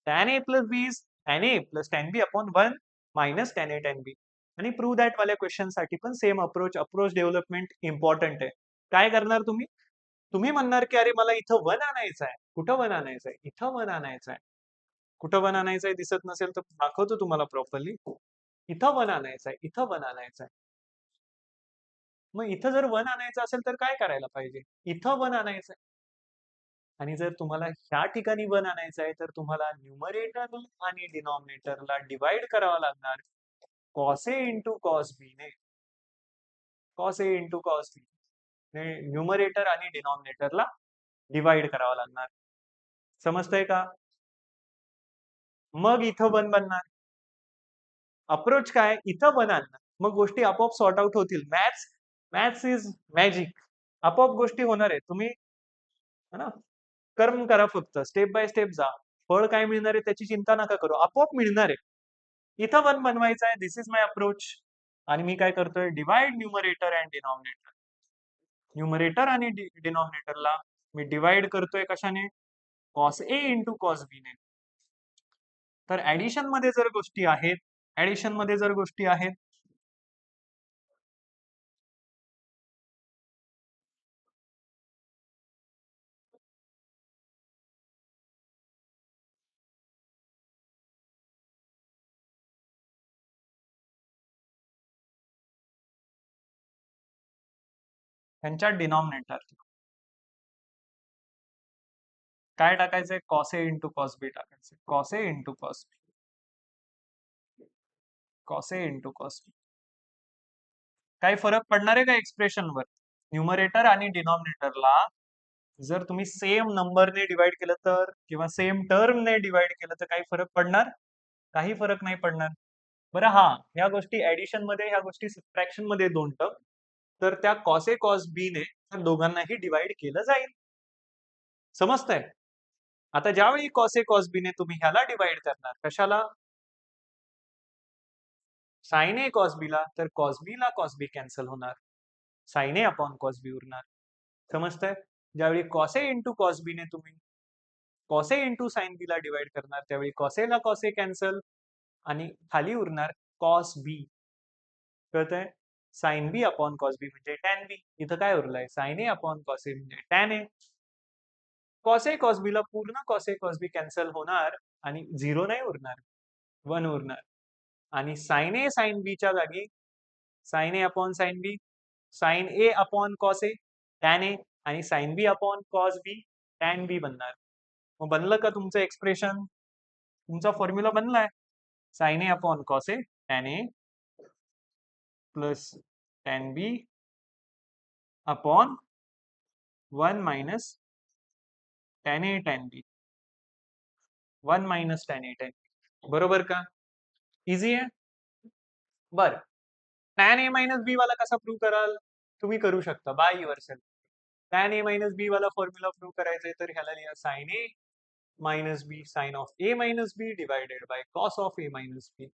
tan A plus B is tan A plus tan B upon 1 minus tan A tan B. आणि प्रूव्ह दॅट वाल्या क्वेश्चन साठी पण सेम अप्रोच डेव्हलपमेंट इम्पॉर्टंट आहे. काय करणार तुम्ही? तुम्ही म्हणणार की अरे मला इथं 1 आणायचं आहे. कुठं 1 आणायचं आहे? इथं 1 आणायचं आहे. कुठं 1 आणायचं आहे दिसत नसेल तर दाखवतो तुम्हाला प्रॉपरली. इथं 1 आणायचं आहे. इथं 1 आणायचं आहे. मग इथं जर 1 आणायचं असेल तर काय करायला पाहिजे? इथं 1 आणायचं आहे. आणि जर तुम्हाला ह्या ठिकाणी 1 आणायचं आहे तर तुम्हाला न्यूमरेटर आणि डिनॉमिनेटरला डिवाइड करावं लागणार. कॉस ए इंटू कॉस बी ने. कॉस ए इंटू कॉस बी ने न्यूमरेटर आणि डिनॉमिनेटरला डिवाइड करावं लागणार. समजतंय का? मग इथं 1 बनणार. अप्रोच काय? इथं 1 आणणार. मग गोष्टी आपोआप सॉर्ट आउट होतील. Maths is magic. आपोआप गोष्टी होणार आहेत. तुम्ही है ना, कर्म करा फक्त. स्टेप बाय स्टेप जा. फळ काय मिळणार आहे त्याची चिंता नका करू. आपोआप मिळणार आहे. इथं 1 बनवायचं आहे. दिस इज माय अप्रोच. आणि मी काय करतोय? Divide numerator and denominator. Numerator आणि डिनॉमिनेटरला मी डिवाइड करतोय कशाने? कॉस ए इंटू कॉस बी ने. तर ऍडिशन मध्ये जर गोष्टी आहेत, ऍडिशन मध्ये जर गोष्टी आहेत, त्यांच्या डिनॉमिनेटर काय टाकायचंय? Cos A into cos B टाकायचंय. Cos A into cos B. Cos A into cos बी. काही फरक पडणार आहे का एक्सप्रेशनवर? न्यूमरेटर आणि डिनॉमिनेटरला जर तुम्ही सेम नंबरने डिवाइड केलं तर किंवा सेम टर्मने डिवाइड केलं तर काही फरक पडणार? काही फरक नाही पडणार. बरं हा, ह्या गोष्टी ऍडिशन मध्ये, ह्या गोष्टी सबट्रॅक्शन मध्ये दोन टर्म, तर त्या कॉस ए कॉस बी ने त्या दोघांनाही डिवाइड केलं जाईल. समजतंय? आता ज्यावेळी कॉस ए कॉस बी ने तुम्ही ह्याला डिवाइड करणार कशाला? साइन ए कॉस बी ला, तर कॉस बी ला कॉस बी कॅन्सल होणार, साइन ए अपॉन कॉस बी उरणार. समजतंय? ज्यावेळी कॉस ए इंटू कॉस बी ने तुम्ही कॉस ए इंटू साइन बी ला डिवाइड करणार त्यावेळी कॉस ए ला कॉस ए कॅन्सल आणि खाली उरणार कॉस बी. कळतंय? साइन बी अपॉन कॉस बी म्हणजे टॅन बी. इथं काय उरलंय? Sign A upon cos A म्हणजे tan A. Cos A cos बी ला पूर्ण cos A cos B cancel होणार आणि 0 नाही उरणार, 1 उरणार. आणि साइन ए साइन बी च्या जागी sign A upon sine B, sine A upon cos A tan A आणि साइन बी अपॉन कॉस बी टॅन बी बनणार. मग बनलं का तुमचं एक्सप्रेशन? तुमचा फॉर्म्युला बनलाय. Sign A upon cos A tan A plus tan B upon 1 minus tan A tan B, 1 minus tan A tan बी. बरोबर का? इझी आहे. बर, टॅन ए मायनस बी वाला कसा प्रूव्ह कराल? तुम्ही करू शकता by yourself. Tan A minus B वाला फॉर्म्युला प्रूव्ह करायचा तर ह्याला लिहा sine A minus B sine of A minus B divided by cos of A minus B.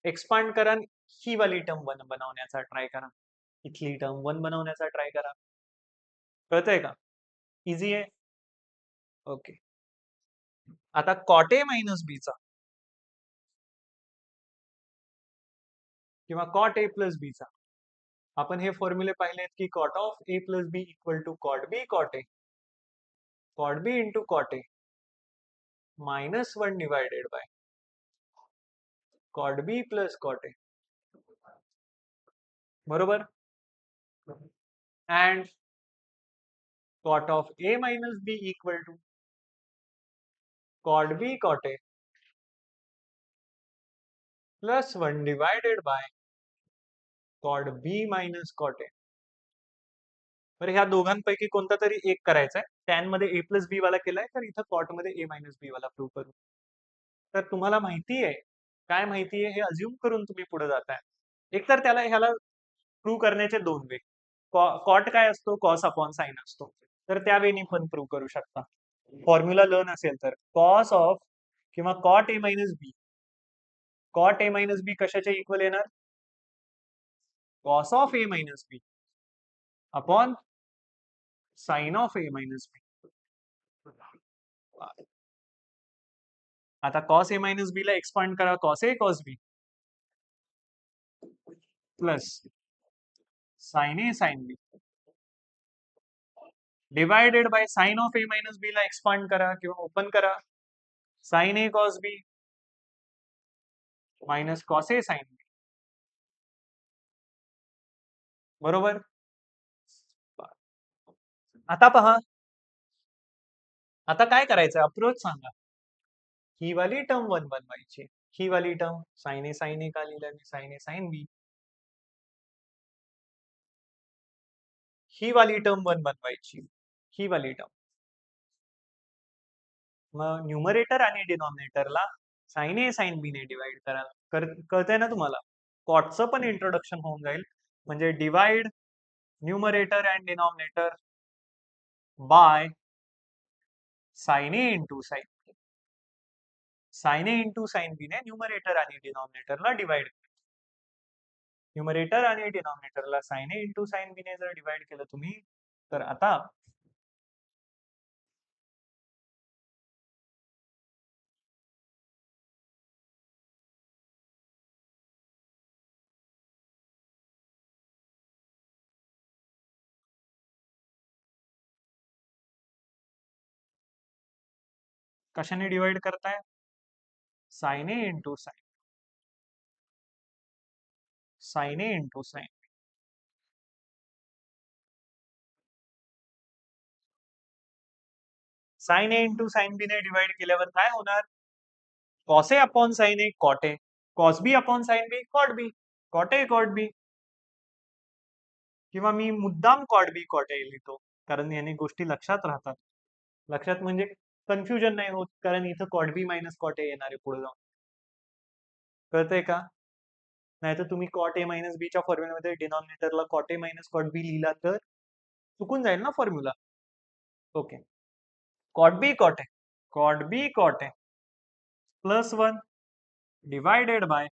Expand करा, ही वाली टर्म वन बनवण्याचा ट्राय करा, इथली टर्म वन बनवण्याचा ट्राय करा. कळतंय का? इझी आहे. ओके, आता कॉट ए मायनस बीचा किंवा कॉट ए प्लस बीचा आपण हे फॉर्म्युले पाहिलेत की cot of A plus B equal to cot B cot A, cot B into cot A minus 1 divided by cot B plus cot A. बरोबर? And cot of A minus B equal to cot B cot A plus 1 divided by cot B minus cot A. बरं, ह्या दोघांपैकी कोणता तरी एक करायचा आहे. Tan मध्ये ए प्लस बी वाला केलाय, तर इथं कॉट मध्ये ए मायनस बी वाला प्रूव्ह करू. तर तुम्हाला माहिती आहे, काय माहिती आहे हे अज्युम करून तुम्ही पुढे जाताय. एकतर त्याला ह्याला प्रूव्ह करण्याचे दोन वे. कॉट काय असतो? कॉस अपॉन साइन असतो, तर त्या वेनी पण प्रूव्ह करू शकता. फॉर्म्युला लर्न असेल तर कॉस ऑफ किंवा cot A minus B, cot A minus B कशाच्या इक्वल येणार? Cos of A minus B upon sine of A minus B. आता कॉस ए मायनस बी ला एक्सपांड करा, cos A cos B plus sine A sine B divided by sine of A minus B ला expand करा किंवा open करा, sine A cos B minus cos A sine B. बरोबर? आता पहा, आता काय करायचं? अप्रोच सांगा. ही वाली टर्म वन बनवायची, ही वाली टर्म साइन ए का लिहिलं मी? साइन ए साइन बी. ही वाली टर्म वन बनवायची, ही वाली टर्म. मग न्यूमरेटर आणि डिनॉमिनेटरला साइन ए साइन बी ने डिवाइड करा. कळतंय ना तुम्हाला? कॉटचं पण इंट्रोडक्शन होऊन जाईल. म्हणजे divide numerator and denominator by sine A into sine B. Sine A into sine B ने न्यूमरेटर आणि डिनॉमिनेटरला डिवाइड. न्यूमरेटर आणि डिनॉमिनेटरला sine A into sine B ने जर डिवाइड केलं तुम्ही, तर आता कशाने डिवाइड करताय? Sine A into sine, sine A into sine. Sine A into sine B ने डिवाइड केल्यावर काय होणार? Cos A upon sine A cot A, cos B upon sine B cot B, cot A cot B. किंवा मी मुद्दाम cot B cot ए लिहितो, कारण याने गोष्टी लक्षात राहतात. लक्षात म्हणजे कन्फ्युजन नाही होत, कारण इथं cot B minus cot A येणार आहे पुढे जाऊन. कळतंय का? नाहीतर तुम्ही कॉट ए मायनस बीच्या फॉर्म्युल्यामध्ये डिनॉमिनेटरला cot A minus cot B लिहिला तर चुकून जाईल ना formula. Okay. Cot B cot A, cot B cot A plus 1 divided by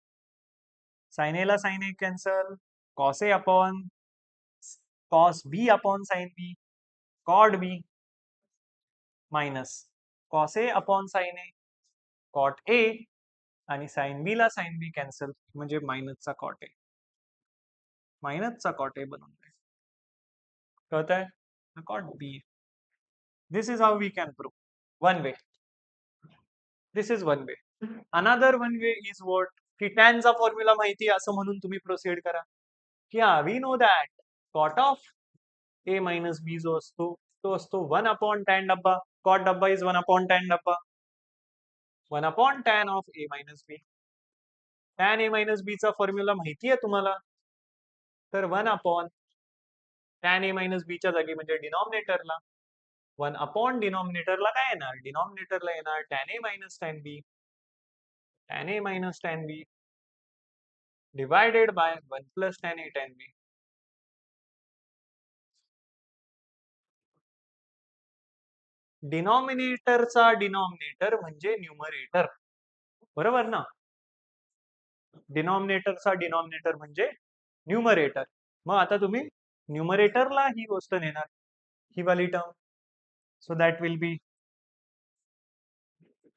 sine A ला sine A cancel, cos A upon cos B upon sine B, cot B minus cos A upon sine A, cot A आणि sine बी ला sine B cancel म्हणजे मायनसचा cot ए, मायनसचा cot ए बनून जाईल. कळतंय? Cot B. This is how we can prove one way. This is one way. Another one way is what, की टॅनचा formula माहिती असं म्हणून तुम्ही प्रोसीड करा की हा we know that cot of A minus B जो असतो तो असतो 1 अपॉन टॅन डब्बा. कॉट डब्बा इज 1 अपॉन टॅन डब्बा, 1 upon tan of A minus B. Tan A minus B चा फॉर्म्युला माहिती आहे तुम्हाला, तर 1 upon tan A minus B च्या जागी म्हणजे डिनॉमिनेटरला 1 अपॉन डिनॉमिनेटरला काय येणार, डिनॉमिनेटरला येणार tan A minus tan B, tan A minus tan B divided by 1 plus tan A tan B. डिनॉमिनेटरचा डिनॉमिनेटर म्हणजे न्यूमरेटर, बरोबर ना? डिनॉमिनेटरचा डिनॉमिनेटर म्हणजे न्यूमरेटर. मग आता तुम्ही न्यूमरेटरला ही गोष्ट नेणार, ही वाली term. So that will be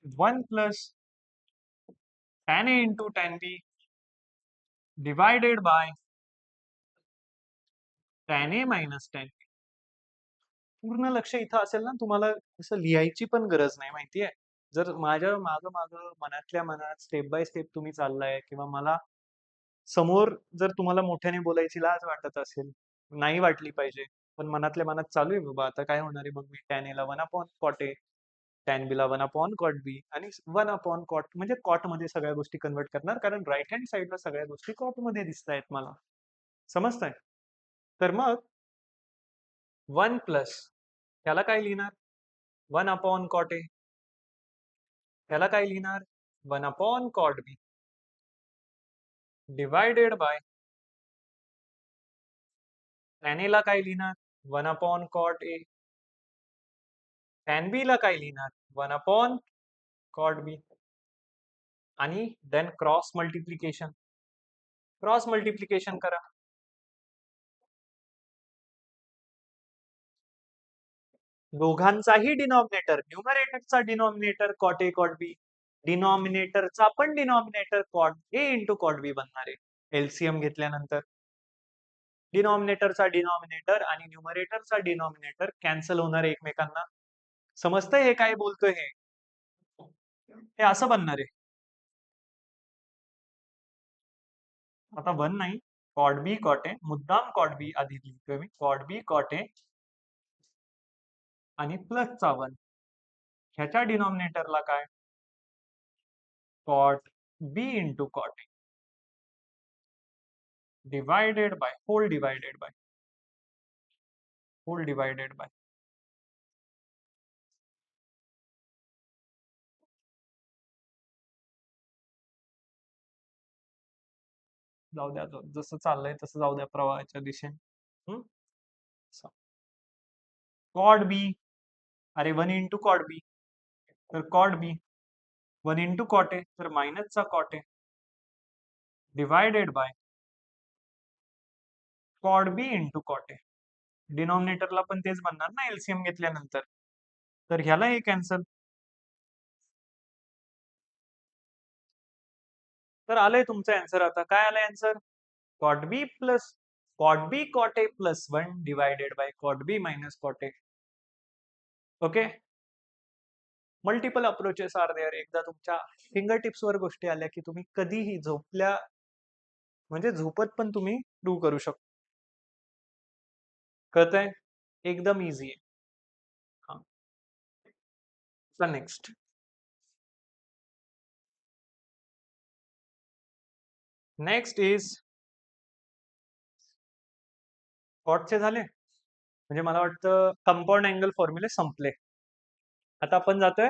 1 plus tan A into tan B divided by tan A minus tan B. पूर्ण लक्ष इथं असेल ना, तुम्हाला असं लिहायची पण गरज नाही, माहितीये. जर माझ्या माग माग मनातल्या मनात स्टेप बाय स्टेप तुम्ही चाललाय किंवा मला समोर जर तुम्हाला मोठ्याने बोलायची लाज वाटत असेल, नाही वाटली पाहिजे, पण मनातल्या मनात चालू आहे बाबा आता काय होणार आहे, मग मी टॅन एला 1 अपॉन कॉट ए, टॅन बीला 1 अपॉन कॉट बी आणि 1 अपॉन कॉट म्हणजे कॉट मध्ये सगळ्या गोष्टी कन्वर्ट करणार, कारण राईट हँड साईडला सगळ्या गोष्टी कॉट मध्ये दिसत आहेत मला. समजताय? तर मग 1 प्लस त्याला काय लिहिणार, 1 अपॉन कॉट ए, त्याला काय लिहिणार 1 upon cot B divided by tan A ला काय लिहिणार 1 upon cot A, tan B ला काय लिहिणार 1 अपॉन कॉट बी आणि then cross multiplication, cross multiplication करा. दोघांचाही डिनॉमिनेटर, न्यूमरेटरचा denominator cot A cot B, डिनॉमिनेटरचा पण denominator cot A into cot B बनणार आहे एलसीएम घेतल्यानंतर. डिनॉमिनेटरचा डिनॉमिनेटर आणि न्यूमरेटरचा डिनॉमिनेटर कॅन्सल होणार आहे एकमेकांना. समजतंय हे काय बोलतोय, हे असं बनणार आहे. आता 1 नाही, कॉट बी कॉट ए, मुद्दाम कॉट बी आधी लिहितोय मी, कॉट बी कॉट ए आणि प्लसचा 1 ह्याच्या डिनॉमिनेटरला काय cot B into cot A divided by whole divided by whole divided by जाऊ द्या, जसं चाललंय तसं जाऊ द्या प्रवाहाच्या दिशेने. कॉट बी, अरे 1 इंटू कॉट बी, तर cot B 1 into cot A तर मायनसचा cot A divided by cot B into cot A. डिनॉमिनेटरला पण तेच बनणार ना एलसीएम घेतल्यानंतर, तर ह्याला हे कॅन्सल. तर आलंय तुमचं आन्सर. आता काय आलंय answer, cot B plus cot B cot A plus 1 divided by cot B minus cot A. Okay, multiple approaches are there. एकदा तुमच्या फिंगर टिप्स वर गोष्टी आल्या की तुम्ही कधीही झोपल्या म्हणजे झोपत पण तुम्ही प्रूव्ह करू शकता. कळतंय? एकदम इझी आहे. हा, नेक्स्ट. नेक्स्ट इज कॉटचे झाले. म्हणजे मला वाटतं कंपाऊंड अँगल फॉर्म्युले संपले. आता आपण जातोय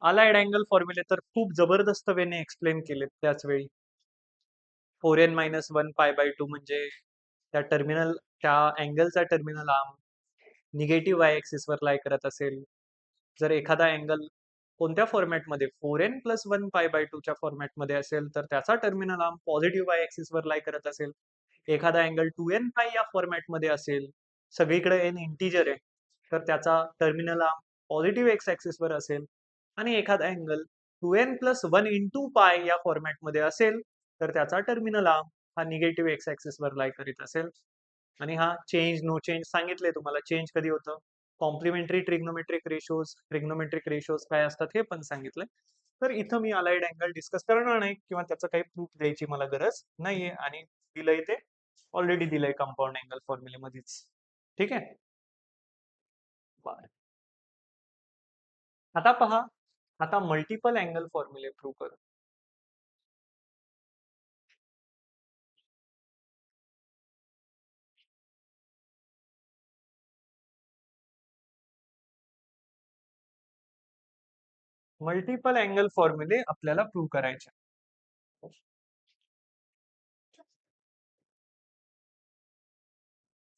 अलाइड अँगल फॉर्म्युले, तर खूप जबरदस्त वेने एक्सप्लेन केलेत त्याच वेळी. 4n-1 π/2 म्हणजे त्या टर्मिनल, त्या अँगलचा terminal arm negative Y axis वर लाय करत असेल, जर एखादा अँगल कोणत्या फॉर्मॅटमध्ये 4n+1 π/2 च्या फॉर्मॅटमध्ये असेल, तर त्याचा terminal arm positive Y axis वर लाय करत असेल. एखादा अँगल 2n π या फॉर्मॅटमध्ये असेल, सगळीकडे n इंटिजर आहे, तर त्याचा terminal arm positive X axis वर असेल. आणि एखादा अँगल 2n+1 × π या फॉर्मॅटमध्ये असेल, तर त्याचा टर्मिनल आर्म हा निगेटिव्ह एक्स ऍक्सिस वर लाय करीत असेल. आणि हा चेंज नो चेंज सांगितले तुम्हाला. चेंज कधी होतं, कॉम्प्लिमेंटरी ट्रिग्नोमेट्रिक रेशोज काय असतात हे पण सांगितलंय. तर इथं मी अलाइड अँगल डिस्कस करणार नाही किंवा त्याचं काही प्रूफ द्यायची मला गरज नाहीये, आणि दिलंय ते ऑलरेडी दिलंय कंपाऊंड अँगल फॉर्म्युलेमध्येच. ठीक आहे. आता पहा, आता मल्टिपल अँगल फॉर्म्युले प्रूव्ह करू. मल्टिपल अँगल फॉर्म्युले आपल्याला प्रूव्ह करायचे.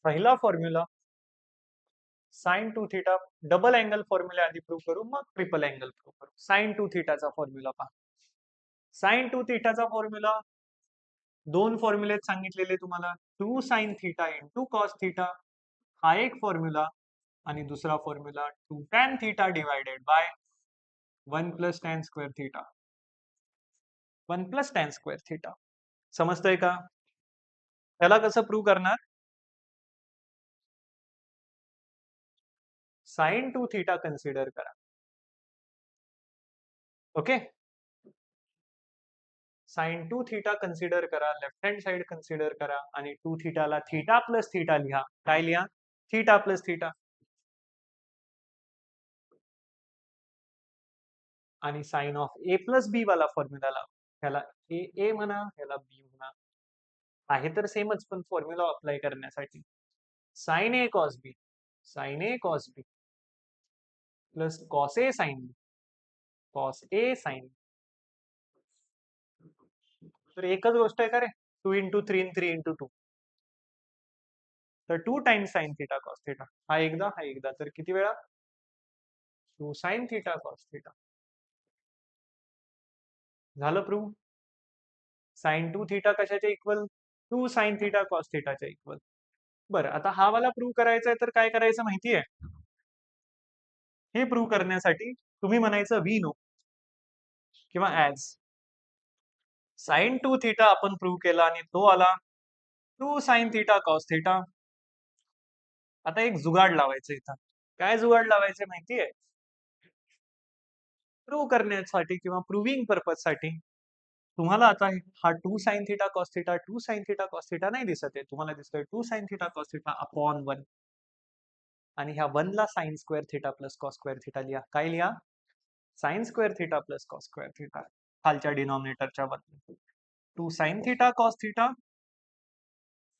पहिला formula sine 2 theta, double angle formula आधी प्रूव्ह करू, मग ट्रिपल अँगल प्रूव्ह करू. साइन 2 थीटाचा फॉर्म्युला पहा. साइन 2 थीटाचा फॉर्म्युला दोन फॉर्म्युलेत सांगितलेले तुम्हाला. 2 sin theta into cos theta हा एक फॉर्म्युला, आणि दुसरा formula 2 tan theta divided by 1 + tan² theta. 1 + tan² theta. समजतंय का? त्याला कसं प्रूव्ह करणार? साइन 2 थीटा कन्सिडर करा. ओके, साइन 2 थीटा कन्सिडर करा, लेफ्ट हँड साइड कन्सिडर करा, आणि 2 थीटाला थीटा प्लस थीटा लिहा. काय लिहा? Theta plus theta. आणि sine of A plus B वाला फॉर्म्युला लावा. ह्याला ए ए म्हणा, ह्याला बी म्हणा, आहे तर सेमच, पण फॉर्म्युला अप्लाय करण्यासाठी sign A cos B, sine A cos B plus cos A sine B, cos A sine. तर एकच गोष्ट आहे का रे? 2 × 3 × 3 × 2, तर 2 times sine theta cos theta. हा एकदा, हा एकदा, तर किती वेळा? 2 sin थीटा कॉस थीटा. झालं प्रूव्ह. साइन 2 थीटा कशाच्या इक्वल? 2 sin थीटा कॉस थीटाच्या इक्वल. बरं, आता हा वाला प्रूव्ह करायचा आहे, तर काय करायचं माहितीये? हे प्रूव्ह करण्यासाठी तुम्ही म्हणायचं वी नो किंवा ऍज. साइन 2 थीटा आपण प्रूव्ह केला आणि तो आला 2 sin थीटा कॉस थीटा. आता एक जुगाड लावायचं इथं. काय जुगाड लावायचे माहितीये? प्रूव्ह करण्यासाठी किंवा प्रूव्हिंग पर्पज साठी तुम्हाला आता हा 2 sin theta cos theta, 2 sin theta cos theta नाही दिसत आहे. तुम्हाला दिसतोय 2 sin theta cos theta upon 1. आणि ह्या 1 ला sin² theta plus cos² theta लिहा. काय लिहा? sin² theta plus cos² theta. खालच्या डिनॉमिनेटरच्या 1. 2 sin theta cos theta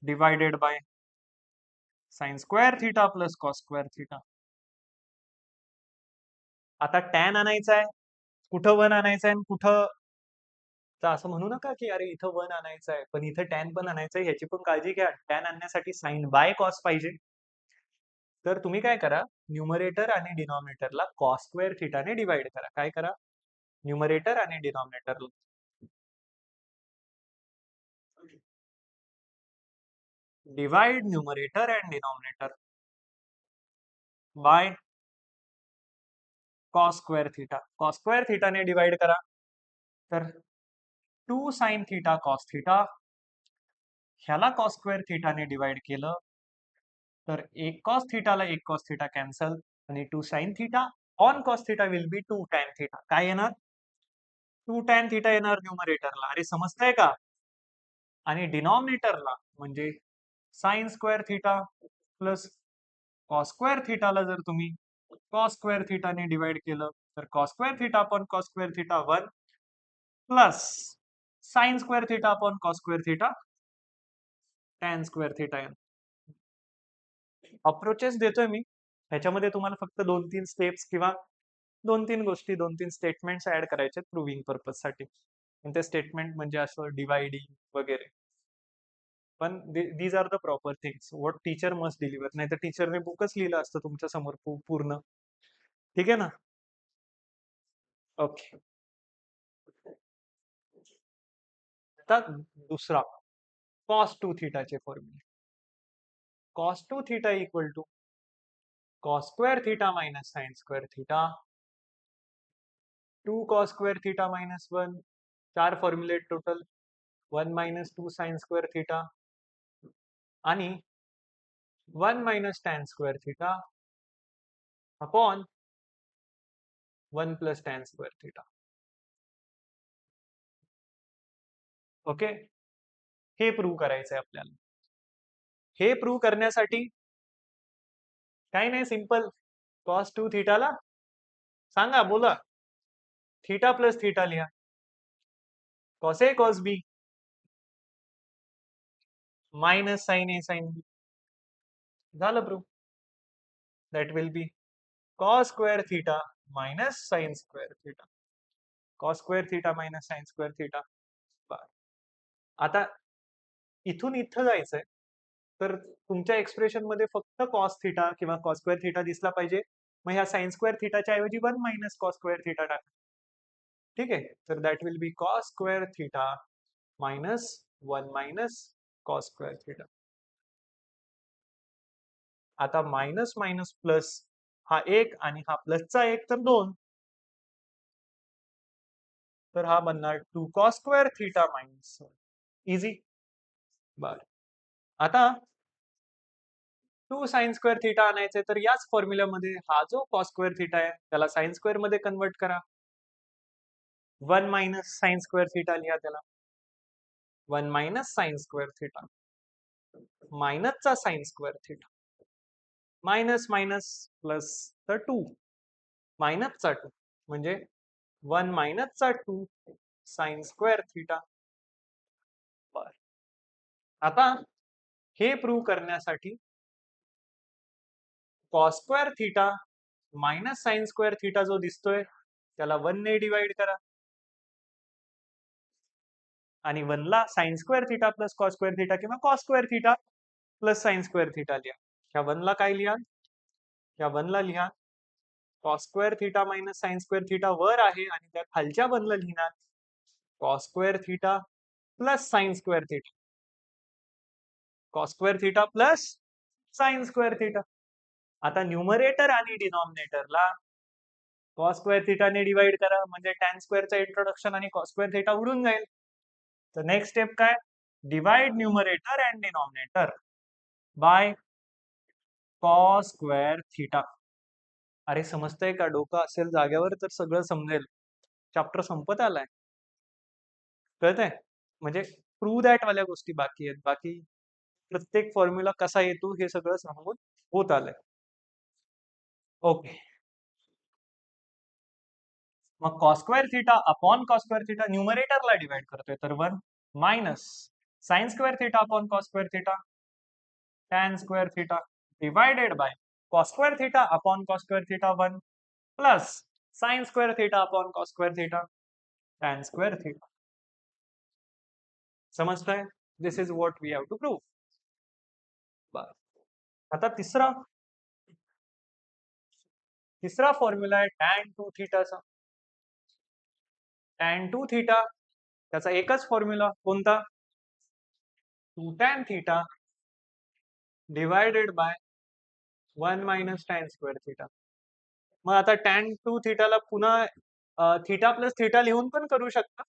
divided bye sin² theta plus cos² theta. आता टॅन आणायचा आहे. कुठं 1 आणायचं आहे आणि कुठं, तर असं म्हणू नका की अरे इथं 1 आणायचं आहे, पण इथं टॅन पण आणायचं आहे. ह्याची पण काळजी घ्या. टॅन आणण्यासाठी साइन बाय कॉस पाहिजे. तर तुम्ही काय करा, न्यूमरेटर आणि डिनॉमिनेटरला cos² थीटाने डिवाइड करा. काय करा? न्यूमरेटर आणि डिनॉमिनेटरला divide numerator and denominator by cos² theta. cos² थीटाने डिवाइड करा, तर 2 sin थीटा कॉस थीटा. ह्याला cos² थीटाने डिवाइड केलं, तर एक cos थीटाला एक cos थीटा कॅन्सल, आणि 2 sin theta on cos theta will be 2 tan theta. काय येणार? 2 tan थीटा येणार न्यूमरेटरला. अरे समजतंय का? आणि डिनॉमिनेटरला म्हणजे sin² थीटा प्लस cos² थीटाला जर तुम्ही cos² थीटाने डिवाइड केलं, तर cos² theta upon cos² theta 1 plus sin² theta upon cos² theta tan² theta. Approaches देतोय मी. ह्याच्यामध्ये तुम्हाला फक्त 2-3 स्टेप्स किंवा 2-3 गोष्टी, 2-3 स्टेटमेंट्स ऍड करायचे प्रूव्हिंग पर्पजसाठी. आणि ते स्टेटमेंट म्हणजे असं डिवायडिंग वगैरे. पण these are the proper things what teacher must deliver. नाही तर टीचरने बुकच लिहिलं असतं तुमच्या समोर पूर्ण. ठीक आहे ना? ओके. आता दुसरा कॉस टू थिटाचे फॉर्म्युले. Cos two theta equal to cos square theta minus sine square theta, 2 cos square theta minus 1, 4 फॉर्म्युले total, 1 minus 2 sine square theta आणि 1 minus tan square theta upon 1 plus tan square theta. Okay, हे prove करायचंय आपल्याला. हे prove करण्यासाठी काही नाही, simple. Cos two थिटाला सांगा, बोला, थिटा प्लस थिटा लिहा, cos A cos B minus sine A sine बी, झालं prove. That will be cos square theta minus sine square theta, cos square theta minus sine square theta. आता इथून इथं जायचंय, तर तुमच्या एक्सप्रेशन मध्ये फक्त कॉस थिटा किंवा कॉस स्क्वेअर थिटा दिसला पाहिजे. मग ह्या साइन स्क्वेअर थिटाच्या ऐवजी 1 मायनस कॉस स्क्वेअर थिटा टाका. ठीक आहे, तर that will be cos square theta minus 1 minus cos square theta. आता मायनस मायनस प्लस, हा 1 आणि हा प्लसचा 1 तर 2, तर हा बनणार 2 cos square theta minus. Easy. बर, आता 2 साइन स्क्वेअर थिटा आणायचे, तर याच फॉर्म्युल्यामध्ये हा जो कॉस स्क्वेअर थिटा आहे त्याला साइन स्क्वेअर मध्ये कन्वर्ट करा. 1 मायनस साइन स्क्वेअर थिटा लिहा त्याला, 1 मायनस साइन स्क्वेअर थिटा मायनसचा sine square theta, minus minus plus तर 2, मायनसचा 2 म्हणजे 1 मायनसचा 2 साइन स्क्वेअर थिटा. बर, आता हे प्रूव्ह करण्यासाठी cos square theta minus sine square theta जो दिसतोय त्याला 1 ने डिवाइड करा आणि 1 ला sine square theta plus cos square theta किंवा cos square theta plus sine square theta लिहा. ह्या 1 ला काय लिहा, ह्या 1 ला लिहा cos square theta minus sine square theta वर आहे आणि त्या खालच्या 1 ला लिहिणार cos square theta plus sine square theta, cos square theta plus sine square theta. आता न्यूमरेटर आणि डिनॉमिनेटरला कॉस स्क्वेअर थिटाने डिवाइड करा, म्हणजे टॅन स्क्वेअरचा इंट्रोडक्शन आणि कॉस स्क्वेअर थिटा उडून जाईल. तर नेक्स्ट स्टेप काय, divide numerator and denominator by cos square theta. अरे समजतंय का, डोकं असेल जागेवर तर सगळं समजेल. चॅप्टर संपत आलाय, कळतंय? म्हणजे प्रूव्ह दॅट वाल्या गोष्टी बाकी आहेत. बाकी प्रत्येक फॉर्म्युला कसा येतो हे सगळं सांगून होत आलंय. ओके, मग cos square theta upon cos square theta न्यूमरेटरला डिवाइड करतोय, तर 1 minus sine square theta upon cos square theta tan square theta divided by cos square theta upon cos square theta 1 plus sine square theta upon cos square theta tan square theta. समजतंय? This is what we have to prove. बस, आता तिसरा formula आहे tan two थिटाचा. Tan two theta त्याचा एकच formula कोणता, 2 tan theta divided by 1 minus tan square theta. मग आता टॅन टू थिटाला पुन्हा थिटा प्लस थिटा लिहून पण करू शकता,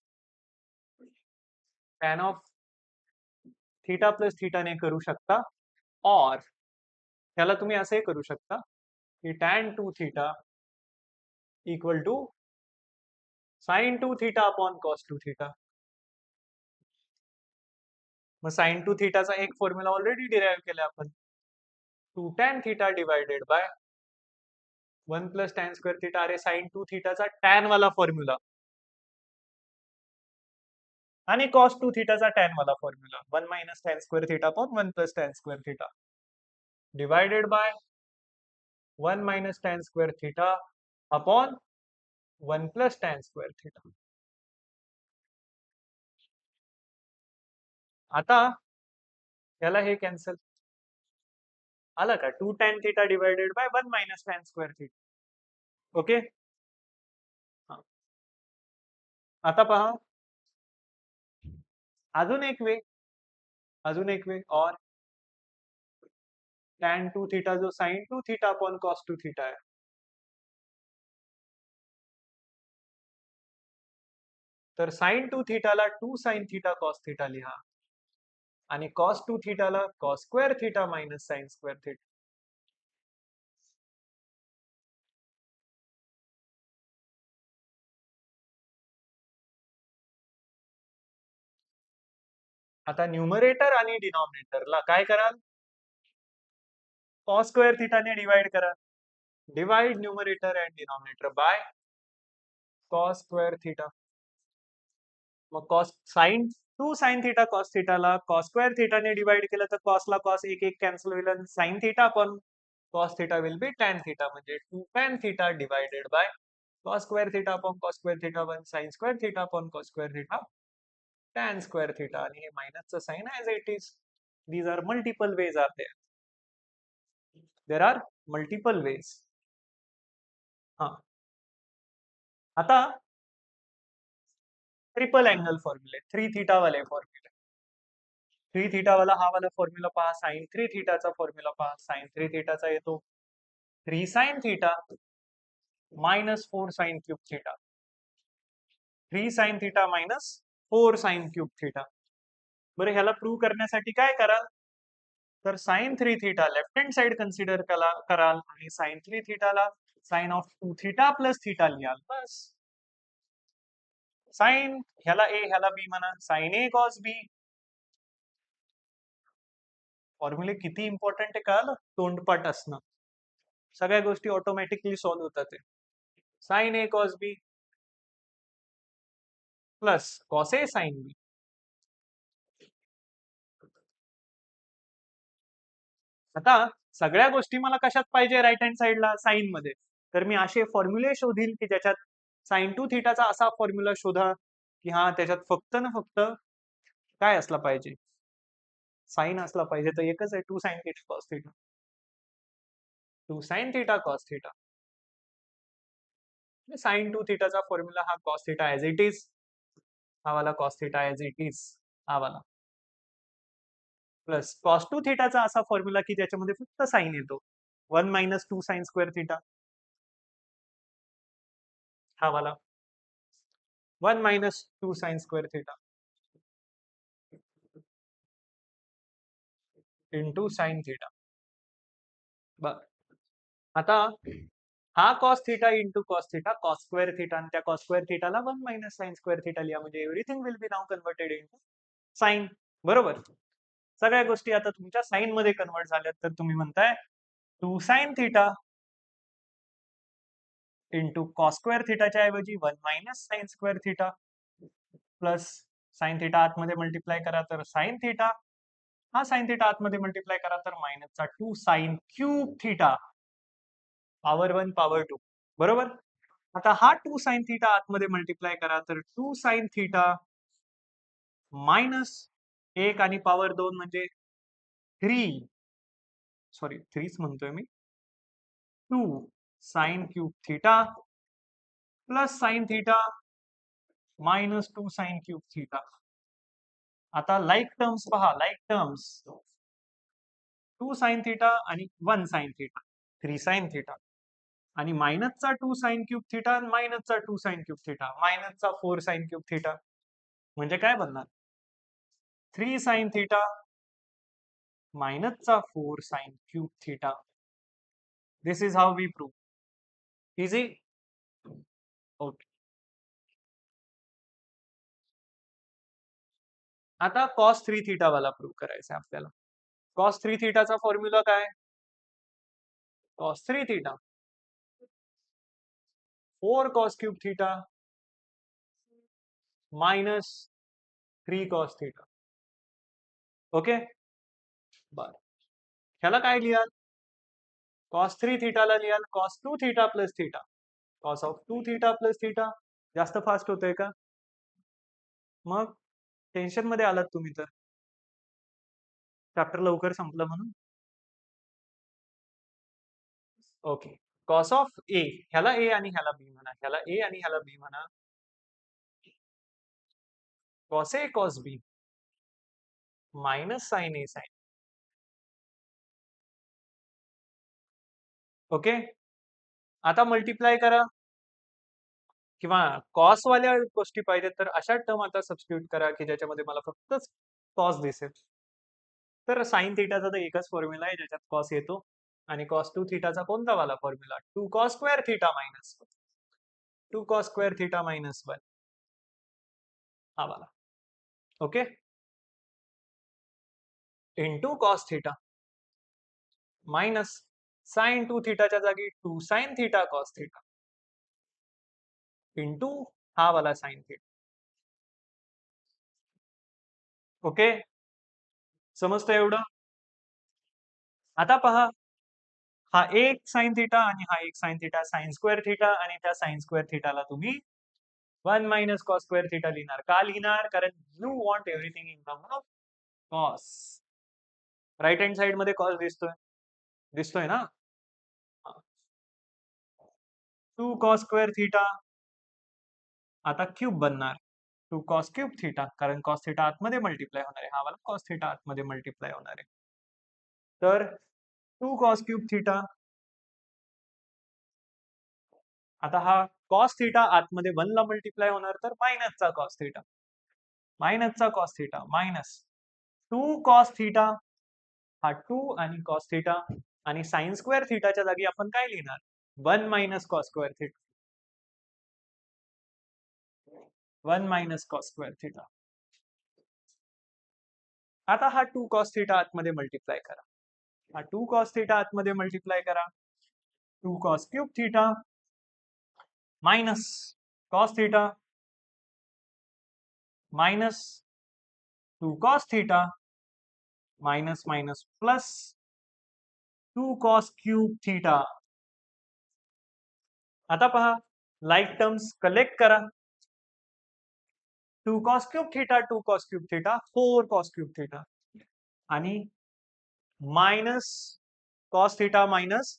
टॅन ऑफ थिटा प्लस थिटाने करू शकता, और त्याला तुम्ही असे करू शकता की tan two theta equal to sine two theta upon cos two theta. मग साइन टू थिटाचा एक फॉर्म्युला ऑलरेडी डिराइव्ह केला आपण, 2 tan theta divided by 1 plus tan square theta. अरे साइन टू थिटाचा टॅन वाला फॉर्म्युला आणि कॉस टू थिटाचा टॅन वाला formula, 1 minus tan square theta upon 1 plus tan square theta. Divided by 1 minus tan square theta upon 1 plus tan square theta. आता याला हे cancel आलं का, 2 tan theta divided by 1 minus tan square theta. Okay, आता पहा अजून एक way और टॅन 2 थीटा जो sine 2 theta upon cos 2 theta आहे, तर साइन 2 थीटाला 2 साइन थीटा कॉस थीटा लिहा आणि कॉस 2 थीटाला cos square theta minus sine square theta. आता न्यूमरेटर आणि डिनॉमिनेटरला काय कराल, कॉस स्क्वेअर थीटाने डिवाइड करा. Divide numerator and denominator by cos square theta. मग cos sine 2 sine theta cos थीटाला कॉस स्क्वेअर थीटाने डिवाइड केलं तर कॉसला कॉस एक एक कॅन्सल होईल आणि sine theta upon cos theta will be tan theta, म्हणजे 2 tan theta divided by cos square theta upon cos square theta 1 sin square theta upon cos square theta tan square theta. आणि हे मायनसचं sine as it is. These are multiple ways are there are multiple ways. हा, आता triple angle फॉर्म्युले 3 theta वाले फॉर्म्युले. 3 theta वाला हा वाला formula पहा, साइन 3 थीटाचा फॉर्म्युला पहा. साइन 3 थीटाचा येतो 3 sine theta minus 4 sine cube theta. 3 sine theta minus 4 sine cube theta. बरं, ह्याला प्रूव्ह करण्यासाठी काय कराल, तर sine 3 theta left hand side consider कराल आणि साइन 3 थीटाला sine of 2 theta plus theta लिहाल. बस, साइन ह्याला ए ह्याला बी म्हणा, साइन ए कॉस बी. फॉर्म्युले किती इम्पॉर्टंट आहे कळालं, तोंडपाठ असणं. सगळ्या गोष्टी ऑटोमॅटिकली सॉल्व्ह होतात. Sign A cos B plus cos A sine B. आता सगळ्या गोष्टी मला कशात पाहिजे, राईट हँड साइडला साइन मध्ये. तर मी असे फॉर्म्युले शोधील की ज्याच्यात साइन 2 थीटाचा असा फॉर्म्युला शोधा की हा त्याच्यात फक्त ना फक्त काय असला पाहिजे, साइन असला पाहिजे. तर एकच आहे, 2 sine theta cos theta. 2 sine theta cos theta. Sine 2 थीटाचा फॉर्म्युला हा cos theta as it is, हा वाला cos theta as it is, हा वाला प्लस कॉस 2 थीटाचा असा फॉर्म्युला की ज्याच्यामध्ये फक्त साइन येतो, 1 मायनस 2 साइन स्क्वेअर थीटा, हा वाला 1 minus 2 sine square theta into sine theta. बर, आता हा cos theta into cos theta cos square theta आणि त्या कॉस स्क्वेअर थीटाला 1 मायनस साइन स्क्वेअर थीटा लिहा, म्हणजे everything will be now converted into sine. बरोबर, सगळ्या गोष्टी आता तुमच्या साइन मध्ये कन्वर्ट झाल्यात. तर तुम्ही म्हणताय 2 sine theta into cos square थीटाच्या ऐवजी 1 minus sine square theta plus sine theta आतमध्ये मल्टिप्लाय करा तर साइन थीटा, हा साइन थीटा आतमध्ये मल्टिप्लाय करा तर मायनसचा 2 sine cube theta power 1 power 2. बरोबर, आता हा 2 साइन थीटा आतमध्ये मल्टिप्लाय करा तर 2 साइन थीटा मायनस 1 आणि पॉवर 2 म्हणजे 3, सॉरी 3च म्हणतोय मी, 2 sine cube theta plus sine theta minus 2 sine cube theta. आता लाईक टर्म्स पहा, लाईक टर्म्स 2 साइन थीटा आणि 1 साइन थीटा 3 साइन थीटा आणि मायनसचा 2 साइन क्यूब थीटा आणि मायनसचा 2 साइन क्यूब थीटा मायनसचा 4 साइन क्यूब थीटा, म्हणजे काय बनणार 3 साइन थीटा मायनसचा 4 sine cube theta. This is how we prove. Easy. Okay, आता कॉस 3 थीटा वाला प्रूव्ह करायचा आहे आपल्याला. कॉस 3 थीटाचा फॉर्म्युला काय, cos 3 theta 4 cos cube theta minus 3 cos theta. Okay, बर, ह्याला काय लिहाल, कॉस 3 थीटाला लिहाल cos 2 theta plus theta. Cos of 2 theta plus theta. जास्त फास्ट होतंय का? मग टेन्शन मध्ये आलात तुम्ही तर. चॅप्टर लवकर संपलं म्हणून. ओके. कॉस ऑफ ए, ह्याला ए आणि ह्याला बी म्हणा, ह्याला ए आणि ह्याला बी म्हणा. Cos A cos B minus sine A sign. Okay. आता मल्टिप्लाय करा, किंवा कॉस वाल्या गोष्टी पाहिजेत तर अशा टर्म आता सबस्टिट्यूट करा की ज्याच्यामध्ये मला फक्त कॉस दिसेल. तर साइन थिटाचा तर एकच फॉर्म्युला आहे ज्याच्यात कॉस येतो, आणि कॉस 2 थिटाचा कोणता वाला formula? 2 cos square theta minus 2 cos square theta minus 1, हा वाला. Okay. Into cos theta minus sine 2 थिटाच्या जागी 2 sine theta cos theta into हा वाला साइन थिटा. ओके. समजतं एवढं? आता पहा, हा एक साइन थिटा आणि हा एक sine theta, sign square theta, आणि त्या साइन स्क्वेअर थिटाला तुम्ही 1 मायनस कॉस स्क्वेअर थिटा लिहिणार. का लिहिणार? कारण you want everything in term of cos. Right hand side मध्ये कॉस दिसतोय, दिसतोय ना? 2 कॉस स्क्वेअर थिटा आता क्यूब बनणार. 2 कॉस क्यूब थिटा, कारण कॉस थिटा आतमध्ये मल्टिप्लाय होणार आहे, हा वाला कॉस थिटा आतमध्ये मल्टिप्लाय होणार आहे. तर 2 कॉस क्यूब थिटा. आता हा कॉस थिटा आतमध्ये 1 ला मल्टिप्लाय होणार, तर मायनसचा कॉस थिटा, मायनसचा cos theta minus 2 cos theta, हा 2 आणि कॉस थिटा, आणि साइन स्क्वेअर थिटाच्या जागी आपण काय लिहिणार? 1 minus cos square theta, 1 minus cos square theta. आता हा 2 कॉस थिटा आतमध्ये मल्टिप्लाय करा, हा 2 कॉस थिटा आतमध्ये मल्टिप्लाय करा. 2 cos cube theta minus cos theta minus 2 cos theta minus minus plus 2 cos cube theta. आता पहा, लाईक टर्म्स कलेक्ट करा. 2 cos cube theta 2 cos cube theta 4 cos cube theta, आणि minus cos theta minus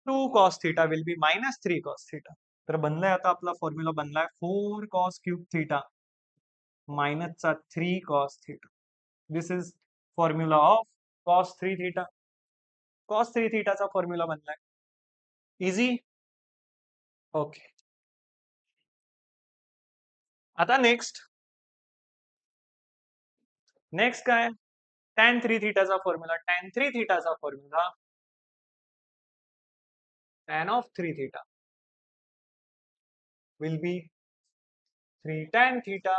2 cos theta will be minus 3 cos theta. तर बनलाय, आता आपला फॉर्म्युला बनलाय 4 कॉस क्यूब थिटा मायनसचा 3 cos theta. This is formula of cos 3 theta. Cos 3 थिटाचा formula बनलाय. इझी. ओके. आता नेक्स्ट काय? tan 3 थिटाचा फॉर्म्युला. tan 3 थिटाचा formula, tan of 3 theta will be 3 tan theta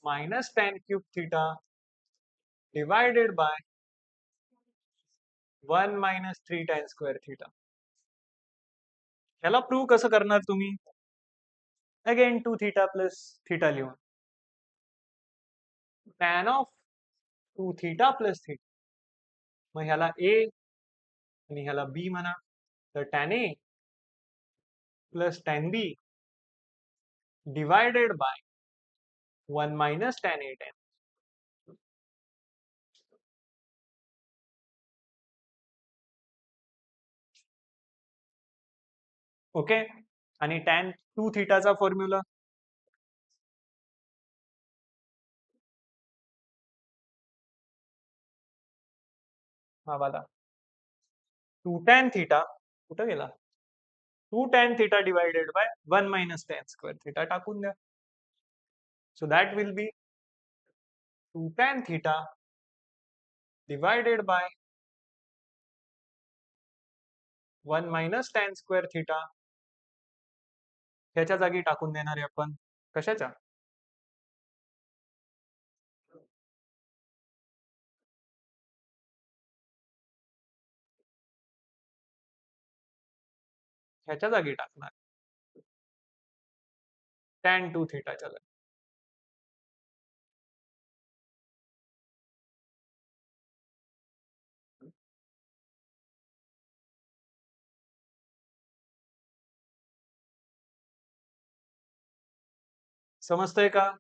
minus tan cube theta divided by 1 minus 3 tan square theta. ह्याला prove कसं करणार तुम्ही? अगेन 2 थीटा प्लस थीटा लिहून, tan of 2 theta plus theta, मग ह्याला a आणि ह्याला b म्हणा. तर tan a plus tan b divided by 1 minus tan a tan. Okay. आणि tan 2 थीटाचा फॉर्म्युला, हा वाला 2 tan थीटा, कुठं गेला? 2 tan theta divided by 1 minus tan square theta टाकून द्या. So that will be 2 tan theta divided by 1 minus tan square theta. ह्याच्या जागी टाकून देणार आहे आपण कशाच्या? ह्याच्या जागी टाकणार tan 2 थीटाच्या जागी. समजतंय का?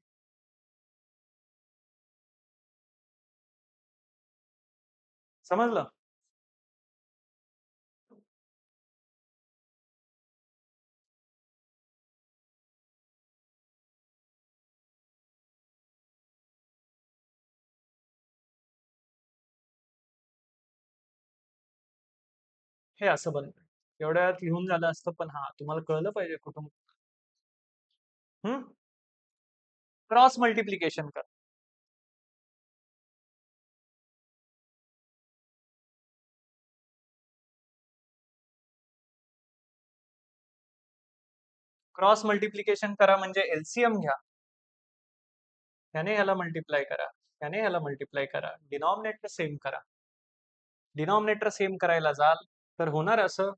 समजलं? हे असं बनतं. एवढ्या वेळात लिहून झालं असतं, पण हा तुम्हाला कळलं पाहिजे कुठून. क्रॉस मल्टिप्लिकेशन कर. क्रॉस मल्टिप्लिकेशन करा म्हणजे एलसीएम घ्या. त्याने ह्याला मल्टिप्लाय करा, त्याने ह्याला मल्टिप्लाय करा, डिनॉमिनेटर सेम करा. डिनॉमिनेटर सेम करायला जाल तर होणार असं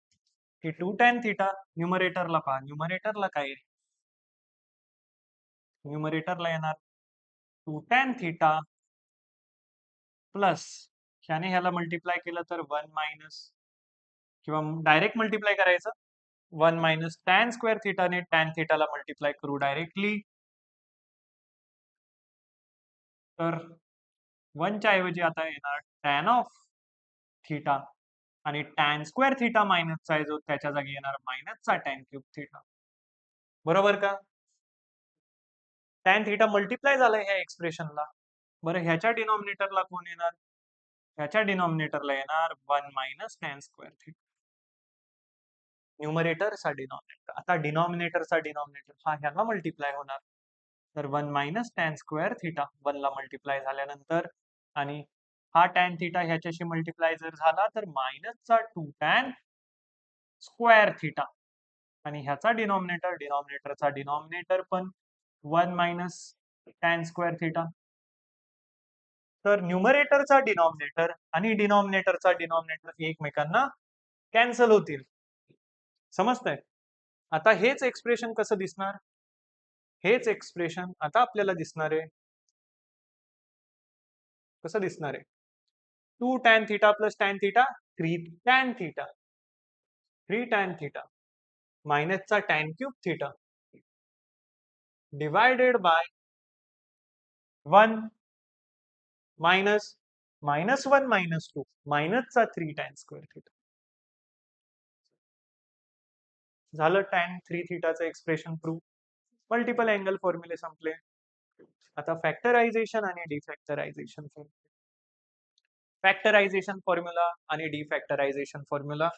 की 2 tan थिटा न्यूमरेटरला पहा. न्यूमरेटरला काय येईल? न्यूमरेटरला येणार 2 tan थिटा प्लस ह्याने ह्याला मल्टिप्लाय केलं तर 1 मायनस, किंवा डायरेक्ट मल्टिप्लाय करायचं 1 मायनस टॅन स्क्वेअर थिटाने टॅन थिटाला मल्टिप्लाय करू डायरेक्टली. तर 1 च्या ऐवजी आता येणार टॅन ऑफ थिटा, आणि टॅन स्क्वेअर थिटा मायनसचा आहे जो त्याच्या जागी येणार मायनसचा टॅन क्यूब थिटा. बरोबर का? टॅन थिटा मल्टिप्लाय झालाय ह्या एक्सप्रेशनला. बरं, ह्याच्या डिनॉमिनेटरला कोण येणार? ह्याच्या डिनॉमिनेटरला येणार 1 मायनस टॅन स्क्वेअर थिटा. न्यूमरेटरचा डिनॉमिनेटर. आता डिनॉमिनेटरचा डिनॉमिनेटर हा ह्याला मल्टिप्लाय होणार. तर 1 मायनस टॅन स्क्वेअर थिटा 1 ला मल्टिप्लाय झाल्यानंतर, आणि हा टॅन थिटा ह्याच्याशी मल्टिप्लाय जर झाला तर मायनसचा 2 टॅन स्क्वेअर थिटा, आणि ह्याचा डिनॉमिनेटरचा डिनॉमिनेटर पण 1 मायनस टॅन स्क्वेअर थिटा. तर न्यूमरेटरचा डिनॉमिनेटर आणि डिनॉमिनेटरचा डिनॉमिनेटर एकमेकांना कॅन्सल होतील. समजतंय? आता हेच एक्सप्रेशन कसं दिसणार? हेच एक्सप्रेशन आता आपल्याला दिसणार आहे. कसं दिसणार आहे? 2 tan theta plus tan theta 3 tan theta, 3 tan theta मायनसचा tan cube theta divided by 1 minus minus 1 minus 2 मायनसचा 3 टॅन स्क्वेअर थिटा. झालं टॅन 3 थिटाचं एक्सप्रेशन प्रूव्ह. मल्टिपल अँगल फॉर्म्युले संपले. आता फॅक्टरायझेशन आणि डिफॅक्टरायझेशन. फॅक्टरायझेशन फॉर्म्युला आणि डिफॅक्टरायझेशन फॉर्म्युला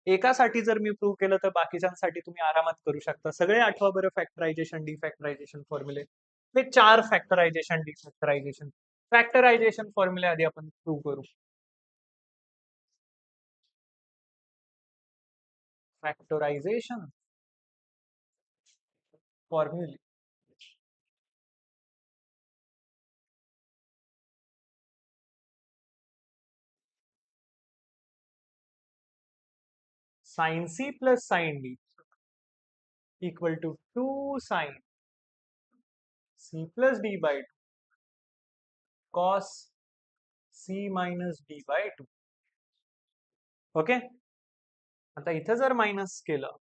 एकासाठी जर मी प्रूव्ह केलं तर बाकीच्यांसाठी तुम्ही आरामात करू शकता. सगळे आठवा बरं फॅक्टरायझेशन डिफॅक्टरायझेशन फॉर्म्युले. हे 4 फॅक्टरायझेशन डिफॅक्टरायझेशन. फॅक्टरायझेशन फॉर्म्युले आधी आपण प्रूव्ह करू. फॅक्टरायझेशन फॉर्म्युले. Sine C plus sine D equal to 2 sine C plus D by 2 cos C minus D by 2. Okay. आता इथं जर मायनस केलं,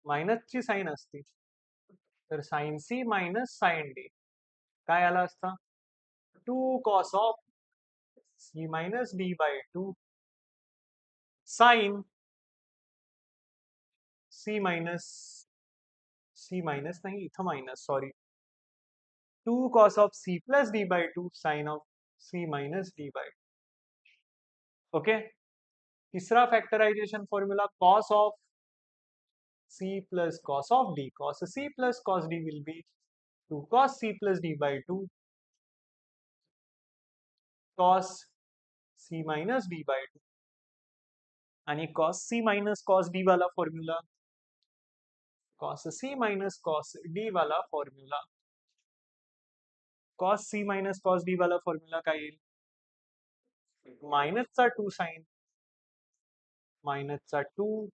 मायनसची साइन असती, तर sine C minus sine D काय आला असता? 2 cos of C minus D by 2 sine C minus नाही, इथं minus, sorry, 2 cos of C plus D by 2 sine of C minus D by. Okay. तिसरा factorization formula cos of C plus cos of D. Cos C plus cos D will be 2 cos c plus d by 2 cos c minus d by 2. आणि cos c minus cos d वाला formula, cos c minus cos d वाला formula, cos c minus cos d वाला formula काय येईल? मायनसचा 2 sine, मायनसचा 2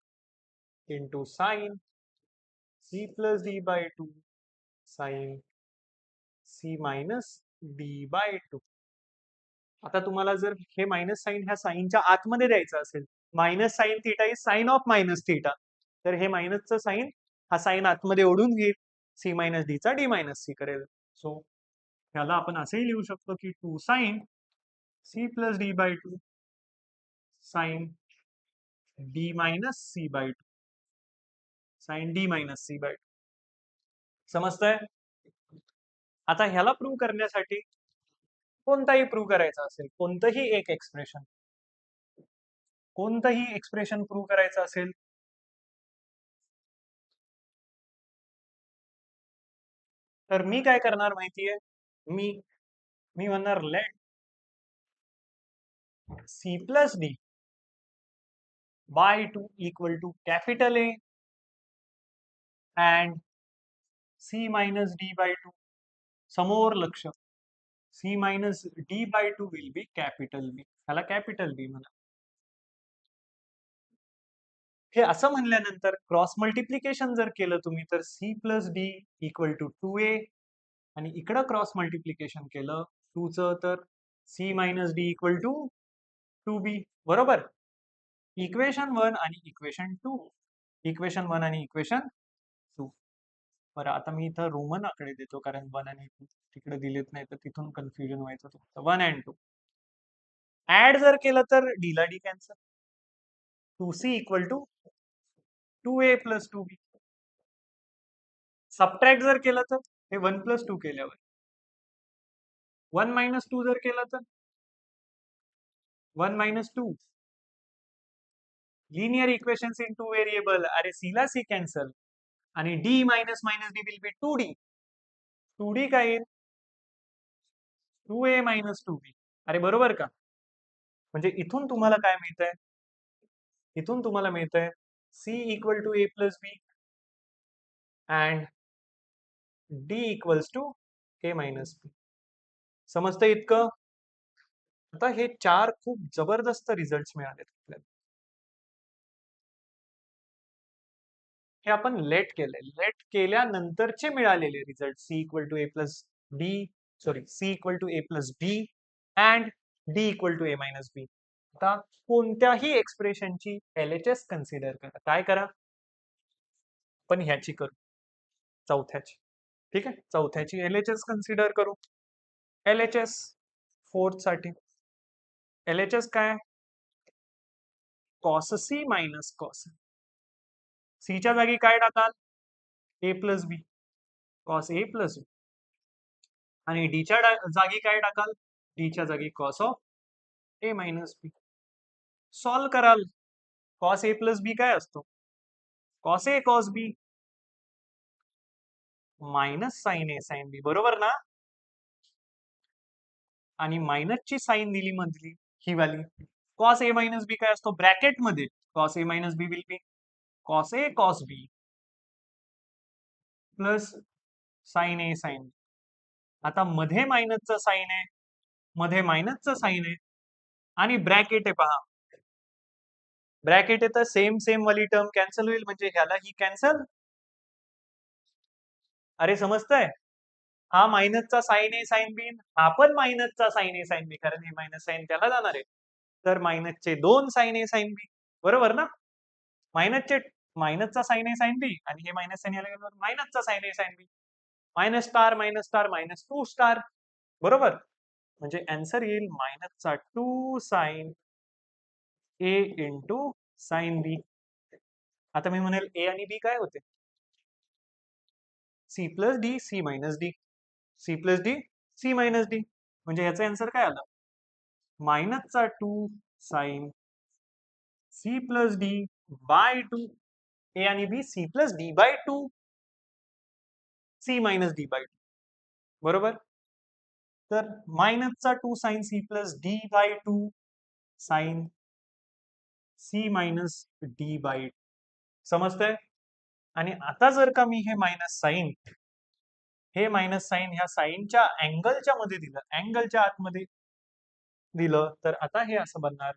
into sine c plus d by 2 sine c minus d by 2. आता तुम्हाला जर हे मायनस साइन ह्या साइनच्या आतमध्ये द्यायचं असेल, minus sine theta is sine of minus theta, तर हे मायनसचं साइन हा साइन आतमध्ये ओढून घेईल, सी मायनस डीचा डी मायनस सी करेल. सो ह्याला आपण असंही लिहू शकतो की 2 sine C plus D by 2 sine D minus C by 2 sine D minus C by 2. समजतंय? आता ह्याला प्रूव्ह करण्यासाठी कोणताही प्रूव्ह करायचा असेल, कोणतंही एक एक्सप्रेशन, कोणतंही एक्सप्रेशन प्रूव्ह करायचं असेल, तर मी काय करणार माहितीये, मी मी म्हणणार let C plus D by 2 equal to capital A and C minus D by 2. समोर लक्ष, C minus D by 2 will be capital B. ह्याला कॅपिटल बी म्हणा. हे असं म्हणल्यानंतर क्रॉस मल्टिप्लिकेशन जर केलं तुम्ही तर C plus D equal to 2a आणि इकडं क्रॉस मल्टिप्लिकेशन केलं 2चं तर C minus D equal to 2b. बरोबर. इक्वेशन 1 आणि इक्वेशन 2, इक्वेशन 1 आणि इक्वेशन 2. बरं, आता मी इथं रोमन आकडे देतो कारण 1 आणि 2 तिकडे दिलेत नाही तर तिथून कन्फ्युजन व्हायचं होतं. 1 अँड 2 ऍड जर केलं तर डी ला D cancel, 2c equal to 2a plus 2b. Subtract जर केलं तर हे 1 प्लस 2 केल्यावर 1 मायनस 2 जर केलं तर 1 minus 2. Linear equations in 2 variable. अरे सी ला सी कॅन्सल आणि D minus minus D will B 2d. 2d काय येईल? 2a minus 2b. अरे बरोबर का? म्हणजे इथून तुम्हाला काय मिळतंय? इथून तुम्हाला मिळतंय c equal to a plus b and d equals to a minus b. समजतंय इतकं? आता हे 4 खूप जबरदस्त रिझल्ट मिळाले आपल्याला. हे आपण लेट केले, लेट केल्यानंतरचे मिळालेले result C equal to A plus D, sorry C equal to A plus B and D equal to A minus B. आता कोणत्याही एक्सप्रेशनची LHS कन्सिडर करा. काय करा? पण ह्याची करू, चौथ्याची. ठीक आहे, चौथ्याची LHS कन्सिडर करू. LHS फोर्थ साठी LHS काय? Cos C minus cos. सीच्या जागी काय टाकाल? A plus B, cos A plus B. आणि डीच्या जागी काय टाकाल? डीच्या जागी cos of A minus B. Solve कराल. कॉस ए प्लस बी काय असतो? Cos A cos B minus sine A sine B. बरोबर ना? आणि मायनसची साइन दिली मधली ही वाली. कॉस ए मायनस बी काय असतो? ब्रॅकेट मध्ये cos A minus B will be cos A cos B plus sine A sine B. आता मध्ये मायनसचं साइन आहे, मध्ये मायनसचं साइन आहे आणि ब्रॅकेट आहे पहा. ब्रॅकेट आहे तर सेम सेम वाली टर्म कॅन्सल होईल म्हणजे ह्याला ही कॅन्सल. अरे समजतंय? हा मायनसचा साइन ए साइन बी, हा पण मायनसचा साइन ए साइन बी, कारण हे मायनस साइन त्याला जाणार आहे. तर मायनसचे 2 साइन ए साइन बी. बरोबर ना? मायनसचा साइन ए साइन बी आणि हे मायनस साइन याला गेल्यावर मायनसचा sine A sine B. Minus star minus 2 star. बरोबर. म्हणजे आन्सर येईल मायनसचा 2 sine A into sine B. आता मी म्हणेल ए आणि बी काय होते? C plus D C minus D, C plus D C minus D. म्हणजे याचा आन्सर काय आला? मायनसचा 2 sine C plus D by 2. A आणि B C plus D by 2 C minus D by 2. बरोबर. तर मायनसचा 2 sine C plus D by 2 sine C minus D by 2. समजतंय? आणि आता जर का मी हे मायनस साइन, हे मायनस साइन ह्या साइनच्या अँगलच्या मध्ये दिलं, अँगलच्या आतमध्ये दिलं तर आता हे असं बनणार,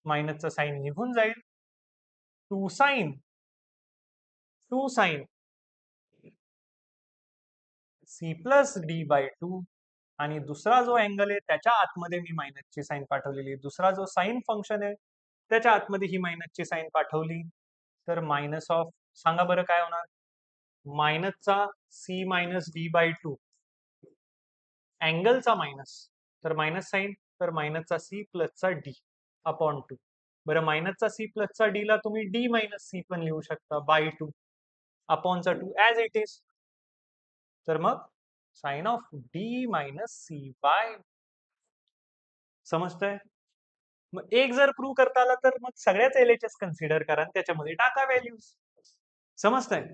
मायनसचा साइन निघून जाईल, 2 sine C plus D by 2 आणि दुसरा जो अँगल आहे त्याच्या आतमध्ये मी मायनसची साइन पाठवलेली, दुसरा जो साइन फंक्शन आहे त्याच्या आतमध्ये ही मायनसची साइन पाठवली तर मायनस ऑफ, सांगा बरं काय होणार? मायनसचा C minus D by two, अँगलचा मायनस, तर मायनस साईन, तर मायनसचा सी प्लसचा डी अपॉन टू. बरं, मायनसचा सी प्लसचा डी ला तुम्ही डी मायनस सी पण लिहू शकता बाय टू अपॉनचा टू ऍज इट इज. तर मग sine of D minus C by, समजतंय? मग एक जर प्रूव्ह करता आला तर मग सगळ्याच एलएचएस कन्सिडर करा आणि त्याच्यामध्ये टाका व्हॅल्यूज. समजतंय?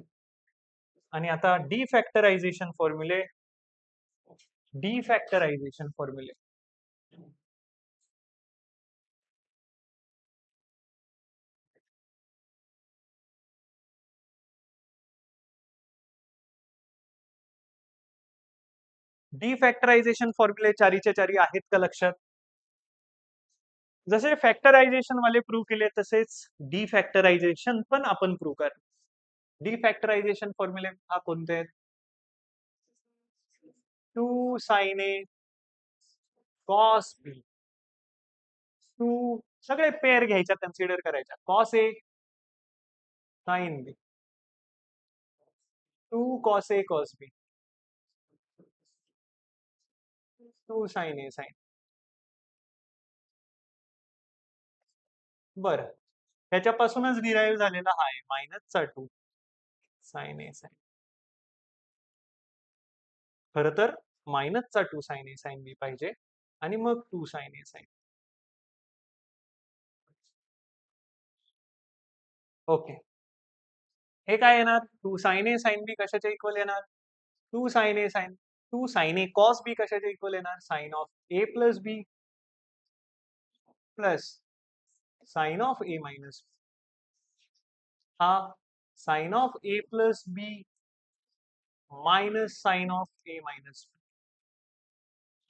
आणि आता डिफॅक्टरायझेशन फॉर्म्युले, डिफॅक्टरायझेशन फॉर्म्युले डिफॅक्टरायझेशन फॉर्म्युले चारीच्या चारी आहेत का लक्षात? जसे फॅक्टरायझेशन वाले प्रूव्ह केले तसेच डिफॅक्टरायझेशन पण आपण प्रूव्ह करा. डिफॅक्टरायझेशन फॉर्म्युले हा कोणते आहेत? 2 sin A cos B, 2 सगळे पेअर घ्यायच्या, कन्सिडर करायच्या. cos A sin B, 2 cos A cos B, 2 sin A sin. बरं, ह्याच्यापासूनच डिराईव्ह झालेला हा आहे मायनसचा 2 sin A sin. खरं तर मायनसचा 2 sin A sin B पाहिजे आणि मग 2 sin A sin. ओके, हे काय येणार? 2 sin A sin B कशाच्या इक्वल येणार? 2 sin A sin, 2 sin A cos B कशाच्या इक्वल येणार? Sine of A plus B plus sine of A minus B. हा sine of A plus B minus sine of A minus B.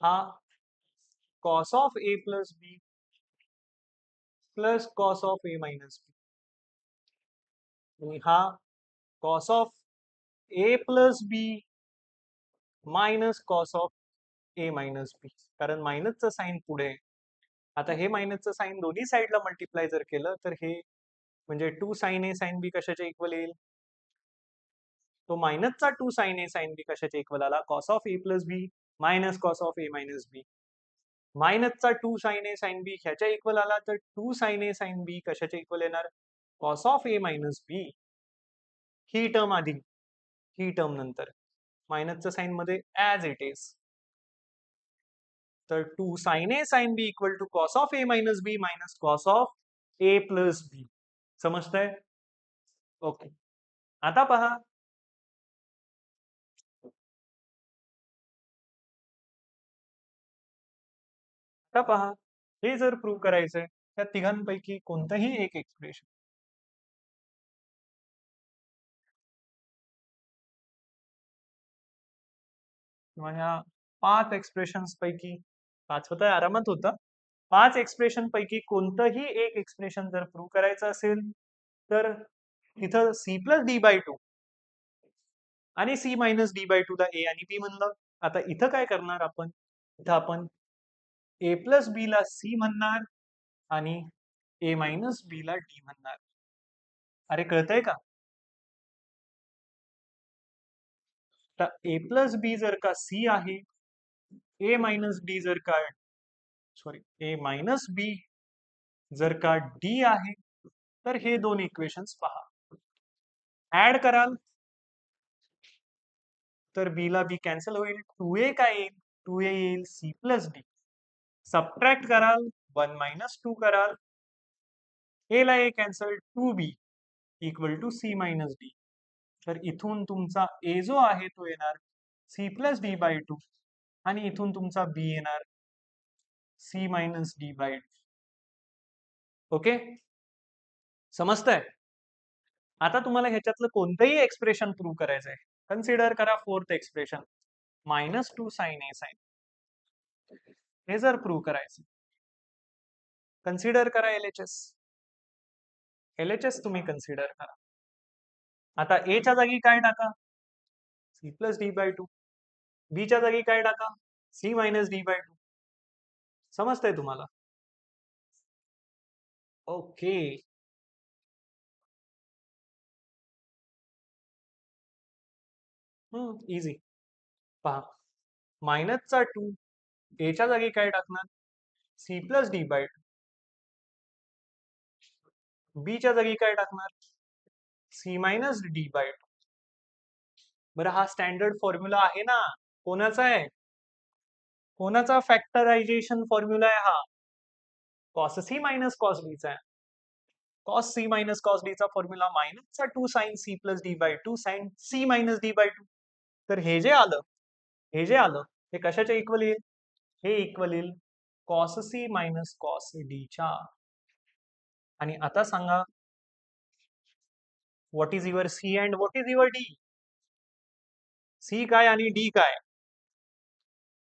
हा cos of A plus B plus cos of A minus B. आणि हा cos of A plus B minus cos of A minus B, कारण मायनसचं sign पुढे. आता हे मायनसचं sign दोन्ही साइडला मल्टिप्लाय जर केलं तर हे म्हणजे 2 sin A sin B कशाच्या इक्वल येईल? तो मायनसचा 2 sin A sin B कशाच्या इक्वल आला? Cos of A plus B minus cos of A minus B. मायनसचा 2 sin A sin B ह्याच्या इक्वल आला तर 2 sin A sin B कशाच्या इक्वल येणार? Cos of A minus B. ही term आधी, ही टर्म नंतर, मायनसच्या साइन मध्ये ऍज इट इज. तर 2 sin A sin B equal to cos of A minus B minus cos of A plus B. समजतंय? ओके, आता पहा, आता पहा, हे जर प्रूव्ह करायचंय त्या तिघांपैकी कोणतंही एक एक्सप्रेशन, किंवा ह्या 5 एक्सप्रेशन्स पैकी, 5 होता आरामात होता, 5 एक्सप्रेशन पैकी कोणतंही एक एक्सप्रेशन जर प्रूव्ह करायचं असेल तर इथं C plus D by two आणि C minus D by two ला ए आणि बी म्हणलं. आता इथं काय करणार आपण? इथं आपण ए प्लस बी ला सी म्हणणार आणि ए मायनस बी ला डी म्हणणार. अरे कळतंय का? तर ए प्लस बी जर का सी आहे, ए मायनस डी जर का, सॉरी, ए मायनस बी जर का डी आहे, तर हे दोन इक्वेशन्स पहा. ऍड कराल तर बी ला बी कॅन्सल होईल, 2a काय येईल? 2a येईल सी प्लस डी. सबट्रॅक्ट कराल 1 मायनस 2 कराल, ए ला A cancel, 2b equal to C minus D. तर इथून तुमचा ए जो आहे तो येणार C plus D by two आणि इथून तुमचा बी येणार C minus D by two. Okay, समजतंय? आता तुम्हाला ह्याच्यातलं कोणतंही एक्सप्रेशन प्रूव्ह करायचंय. कन्सिडर करा fourth expression minus 2 sine A sine. हे जर प्रूव्ह करायचं, कन्सिडर करा एलएचएस. एलएचएस तुम्ही कन्सिडर करा. आता ए च्या जागी काय टाका? C plus D by two. B च्या जागी काय टाका? C minus D by two. समजतंय तुम्हाला? Okay, easy. पहा, मायनसचा 2 एच्या जागी काय टाकणार? C plus D by B च्या जागी काय टाकणार? सी मायनस डी बाय बरं, हा स्टँडर्ड फॉर्म्युला आहे ना, कोणाचा आहे? कोणाचा फॅक्टरायझेशन फॉर्म्युला आहे हा? कॉस सी मायनस कॉस बीचा आहे. Cos C minus cos D चा फॉर्म्युला मायनसचा 2 sine C plus D by 2 sine C minus D by 2. तर हे जे आलं हे कशाच्या इक्वल येईल? हे इक्वल येईल cos C minus cos D च्या. आणि आता सांगा, what is your C and what is your D? C काय आणि डी काय?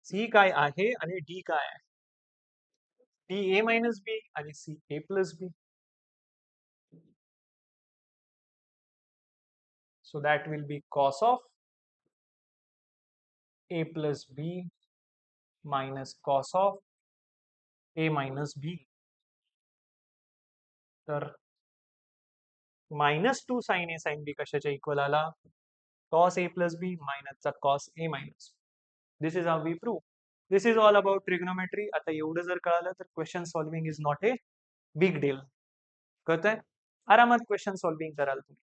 सी काय आहे आणि डी काय आहे? डी ए मायनस बी आणि C A plus B. So that will be cos of a plus b minus cos of a minus b. तर -2 sin a sin b कशाच्या इक्वल आला? cos a plus b minus चा cos a minus. This is how we prove. This is all about trigonometry. आता एवढं जर कळालं तर question solving is not a big deal. कळतंय? आरामात क्वेश्चन सॉल्विंग कराल तुम्ही.